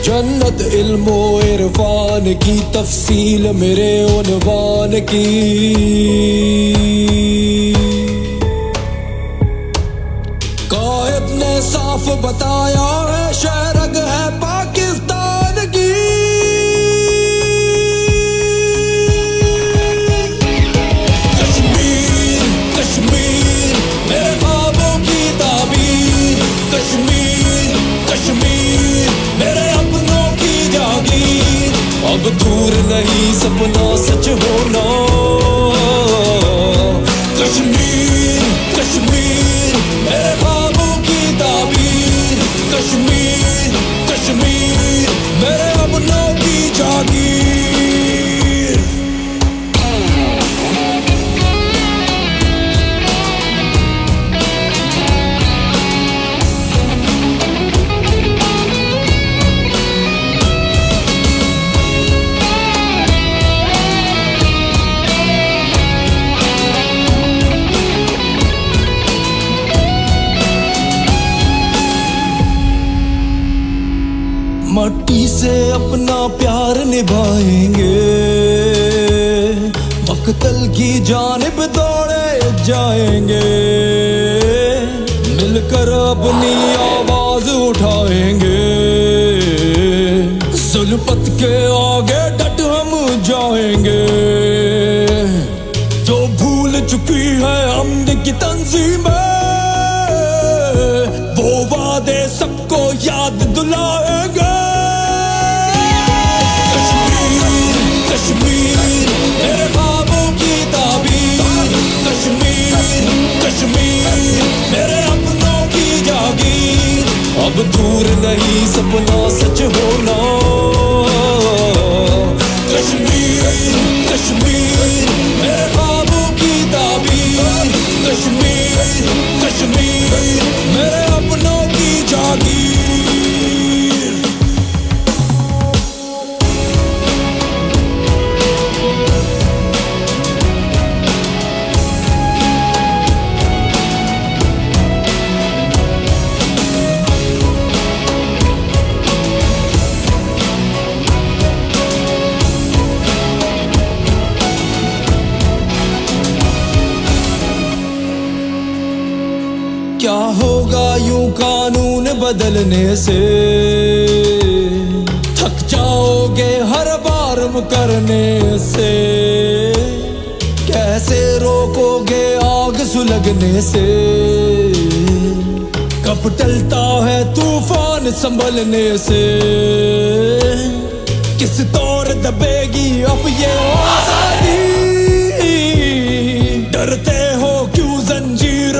جنت علم و عرفان کی, تفصیل میرے عنوان کی. قائد نے صاف بتایا ہے شہرگ ہے پاکستان کی. اب دور نہیں سپنا سچ ہونا. کشمیر کشمیر میرے خوابوں کی تعبیر. کشمیر کشمیر میرے اپنوں کی جاگیر. مٹی سے اپنا پیار نبھائیں گے, مقتل کی جانب دوڑے جائیں گے. مل کر اپنی آواز اٹھائیں گے, ظلمت کے آگے ڈٹ ہم جائیں گے. جو بھول چکی ہے امن کی تنظیمیں, وہ وعدے سب کو یاد دلائیں گے. کشمیر میرے خوابوں کی تعبیر. کشمیر کشمیر میرے اپنوں کی جاگیر. اب دور نہیں سپنا سچ ہونا. کشمیر کشمیر میرے خوابوں کی تعبیر. کشمیر کشمیر میرے اپنوں کی جاگیر. کیا ہوگا یوں قانون بدلنے سے, تھک جاؤ گے ہر بار کرنے سے. کیسے روکو گے آگ سلگنے سے, کب ٹلتا ہے طوفان سنبھلنے سے. کس طور دبے گی اب یہ آزادی, ڈرتے ہو کیوں زنجیر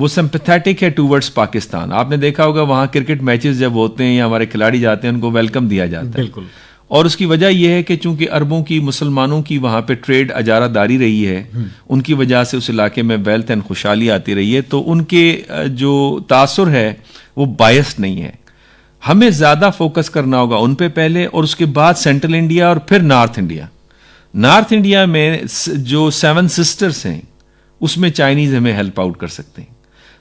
وہ سمپیتھیٹک ہے ٹورڈز پاکستان. آپ نے دیکھا ہوگا وہاں کرکٹ میچز جب ہوتے ہیں یا ہمارے کھلاڑی جاتے ہیں ان کو ویلکم دیا جاتا ہے. بالکل. اور اس کی وجہ یہ ہے کہ چونکہ عربوں کی مسلمانوں کی وہاں پہ ٹریڈ اجارہ داری رہی ہے, ان کی وجہ سے اس علاقے میں ویلتھ اینڈ خوشحالی آتی رہی ہے, تو ان کے جو تاثر ہے وہ بائس نہیں ہے. ہمیں زیادہ فوکس کرنا ہوگا ان پہ پہلے, اور اس کے بعد سینٹرل انڈیا اور پھر نارتھ انڈیا. نارتھ انڈیا میں جو 7 سسٹرز ہیں اس میں چائنیز ہمیں ہیلپ آؤٹ کر سکتے ہیں.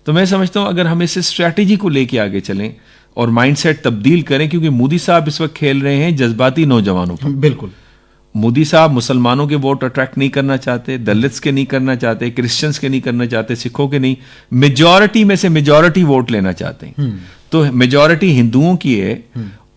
تو میں سمجھتا ہوں اگر ہم اس اسٹریٹجی کو لے کے آگے چلیں اور مائنڈ سیٹ تبدیل کریں, کیونکہ مودی صاحب اس وقت کھیل رہے ہیں جذباتی نوجوانوں پر. بالکل. مودی صاحب مسلمانوں کے ووٹ اٹریکٹ نہیں کرنا چاہتے, دلتس کے نہیں کرنا چاہتے, کرسچنس کے نہیں کرنا چاہتے, سکھوں کے نہیں, میجورٹی میں سے میجورٹی ووٹ لینا چاہتے ہیں. تو میجورٹی ہندوؤں کی ہے,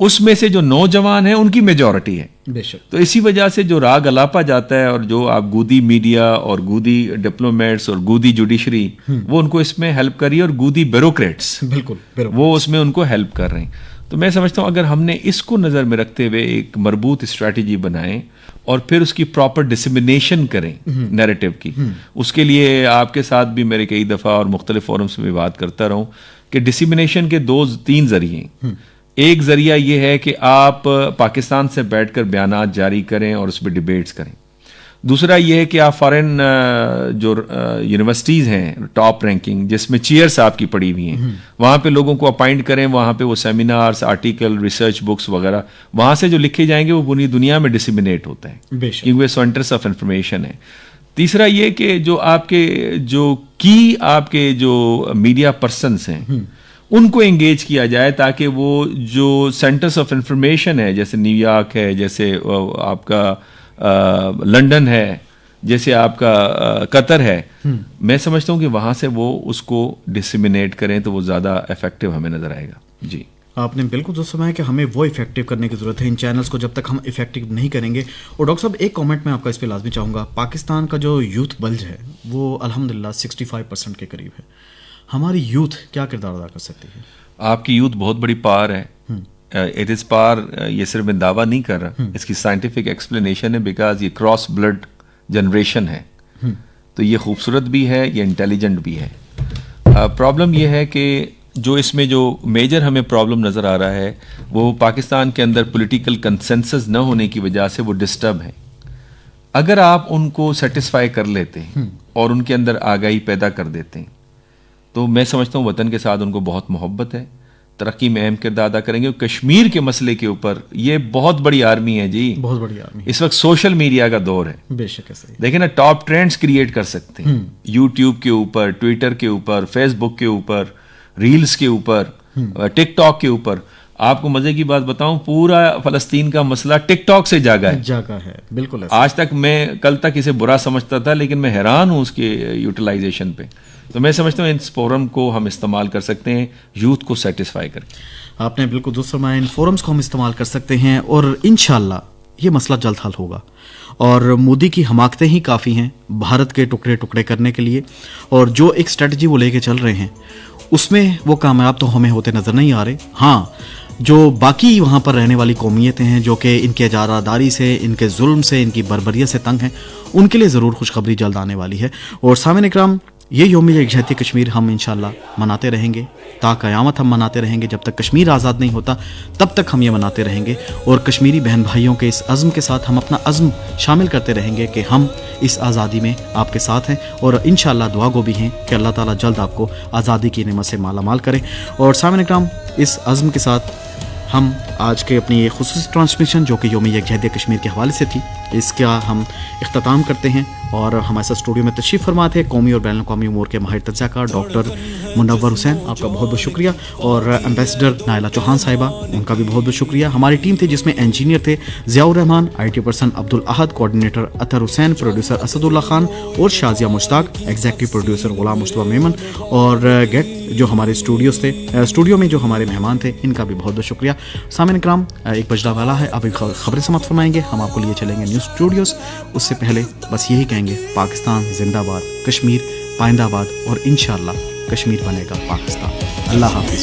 اس میں سے جو نوجوان ہیں ان کی میجورٹی ہے. بے شک. تو اسی وجہ سے جو راگ الاپا جاتا ہے, اور جو آپ گودی میڈیا اور گودی ڈپلومیٹس اور گودی جوڈیشری وہ ان کو اس میں ہیلپ کری, اور گودی بیوروکریٹس بالکل وہ اس میں ان کو ہیلپ کر رہے ہیں. تو میں سمجھتا ہوں اگر ہم نے اس کو نظر میں رکھتے ہوئے ایک مربوط اسٹریٹجی بنائیں اور پھر اس کی پراپر ڈسیمینیشن کریں نیریٹو کی, اس کے لیے آپ کے ساتھ بھی میرے کئی دفعہ اور مختلف فورمز میں بات کرتا رہا ہوں کہ ڈسیمینیشن کے 2-3 ذریعے ہیں. ایک ذریعہ یہ ہے کہ آپ پاکستان سے بیٹھ کر بیانات جاری کریں اور اس پہ ڈیبیٹس کریں. دوسرا یہ ہے کہ آپ فارن جو یونیورسٹیز ہیں ٹاپ رینکنگ جس میں چیئرس آپ کی پڑی ہوئی ہیں, وہاں پہ لوگوں کو اپائنٹ کریں, وہاں پہ وہ سیمینارز, آرٹیکل, ریسرچ بکس وغیرہ وہاں سے جو لکھے جائیں گے وہ پوری دنیا میں ڈسیمینیٹ ہوتا ہے, کیونکہ وہ سینٹرس آف انفارمیشن ہے. تیسرا یہ کہ جو آپ کے جو میڈیا پرسنس ہیں ان کو انگیج کیا جائے, تاکہ وہ جو سینٹرس آف انفارمیشن ہے جیسے نیو یارک ہے, جیسے آپ کا لنڈن ہے, جیسے آپ کا قطر ہے, میں سمجھتا ہوں کہ وہاں سے وہ اس کو ڈسیمینیٹ کریں تو وہ زیادہ افیکٹو ہمیں نظر آئے گا. جی آپ نے بالکل درست فرمایا کہ ہمیں وہ افیکٹو کرنے کی ضرورت ہے ان چینلز کو, جب تک ہم افیکٹو نہیں کریں گے. اور ڈاکٹر صاحب ایک کامنٹ میں آپ کا اس پہ لازمی چاہوں گا, پاکستان کا جو یوتھ بلج ہے وہ الحمدللہ 65% کے قریب ہے. ہماری یوتھ کیا کردار ادا کر سکتی ہے؟ آپ کی یوتھ بہت بڑی پار ہے. اٹ از پار, یہ صرف میں دعویٰ نہیں کر رہا, اس کی سائنٹیفک ایکسپلینیشن ہے, بیکاز یہ کراس بلڈ جنریشن ہے, تو یہ خوبصورت بھی ہے, یہ انٹیلیجنٹ بھی ہے. پرابلم یہ ہے کہ جو اس میں جو میجر ہمیں پرابلم نظر آ رہا ہے وہ پاکستان کے اندر پولیٹیکل کنسنسس نہ ہونے کی وجہ سے وہ ڈسٹرب ہیں. اگر آپ ان کو سیٹسفائی کر لیتے ہیں اور ان کے اندر آگاہی پیدا کر دیتے ہیں تو میں سمجھتا ہوں وطن کے ساتھ ان کو بہت محبت ہے, ترقی میں اہم کردار ادا کریں گے. کشمیر کے مسئلے کے اوپر یہ بہت بڑی آرمی ہے جی, بہت بڑی آرمی. اس وقت سوشل میڈیا کا دور ہے. بے شک ہے, صحیح. دیکھیں نا, ٹاپ ٹرینڈز کریٹ کر سکتے ہیں یوٹیوب کے اوپر, ٹویٹر کے اوپر, فیس بک کے اوپر, ریلز کے اوپر, ٹک ٹاک کے اوپر. آپ کو مزے کی بات بتاؤں, پورا فلسطین کا مسئلہ ٹک ٹاک سے جاگا ہے. بالکل. آج تک میں کل تک اسے برا سمجھتا تھا, لیکن میں حیران ہوں اس کے یوٹیلائزیشن پہ. تو میں سمجھتا ہوں اس فورم کو ہم استعمال کر سکتے ہیں یوتھ کو سیٹسفائی کر کے. آپ نے بالکل درست فرمایا, ان فورمز کو ہم استعمال کر سکتے ہیں اور انشاءاللہ یہ مسئلہ جلد حل ہوگا. اور مودی کی حماقتیں ہی کافی ہیں بھارت کے ٹکڑے ٹکڑے کرنے کے لیے, اور جو ایک اسٹریٹجی وہ لے کے چل رہے ہیں اس میں وہ کامیاب تو ہمیں ہوتے نظر نہیں آ رہے. ہاں, جو باقی وہاں پر رہنے والی قومیتیں ہیں جو کہ ان کے اجارہ داری سے, ان کے ظلم سے, ان کی بربریت سے تنگ ہیں, ان کے لیے ضرور خوشخبری جلد آنے والی ہے. اور سامعین اکرام, یہ یوم یکجہتی کشمیر ہم انشاءاللہ مناتے رہیں گے, تا قیامت ہم مناتے رہیں گے. جب تک کشمیر آزاد نہیں ہوتا تب تک ہم یہ مناتے رہیں گے, اور کشمیری بہن بھائیوں کے اس عزم کے ساتھ ہم اپنا عزم شامل کرتے رہیں گے کہ ہم اس آزادی میں آپ کے ساتھ ہیں, اور انشاءاللہ دعا گو بھی ہیں کہ اللہ تعالیٰ جلد آپ کو آزادی کی نعمت سے مالا مال کرے. اور سامعین اکرام, اس عزم کے ساتھ ہم آج کے اپنی یہ خصوصی ٹرانسمیشن جو کہ یوم یکجہتی کشمیر کے حوالے سے تھی, اس کا ہم اختتام کرتے ہیں. اور ہمارے ساتھ اسٹوڈیو میں تشریف فرما تھے قومی اور بین الاقوامی امور کے ماہر تجزیہ کار ڈاکٹر منور حسین, آپ کا بہت بہت شکریہ. اور ایمبیسڈر نائلہ چوہان صاحبہ, ان کا بھی بہت بہت شکریہ. ہماری ٹیم تھی جس میں انجینئر تھے Zia Urrahman, IT person Abdulahad, coordinator Athar Hussain, producer Asad Ullah Khan اور شازیہ مشتاق, ایگزیکٹو پروڈیوسر غلام مصطفیٰ میمن, اور جو ہمارے اسٹوڈیو میں جو ہمارے مہمان تھے ان کا بھی بہت بہت شکریہ. سامعین کرام, ایک بجنا والا ہے, آپ خبریں سماعت فرمائیں گے, ہم آپ کو لیے چلیں گے نیوز اسٹوڈیوز. اس سے پہلے بس یہی کہیں گے, پاکستان زندہ باد, کشمیر پائندہ باد, اور انشاءاللہ کشمیر بنے گا پاکستان. اللہ حافظ.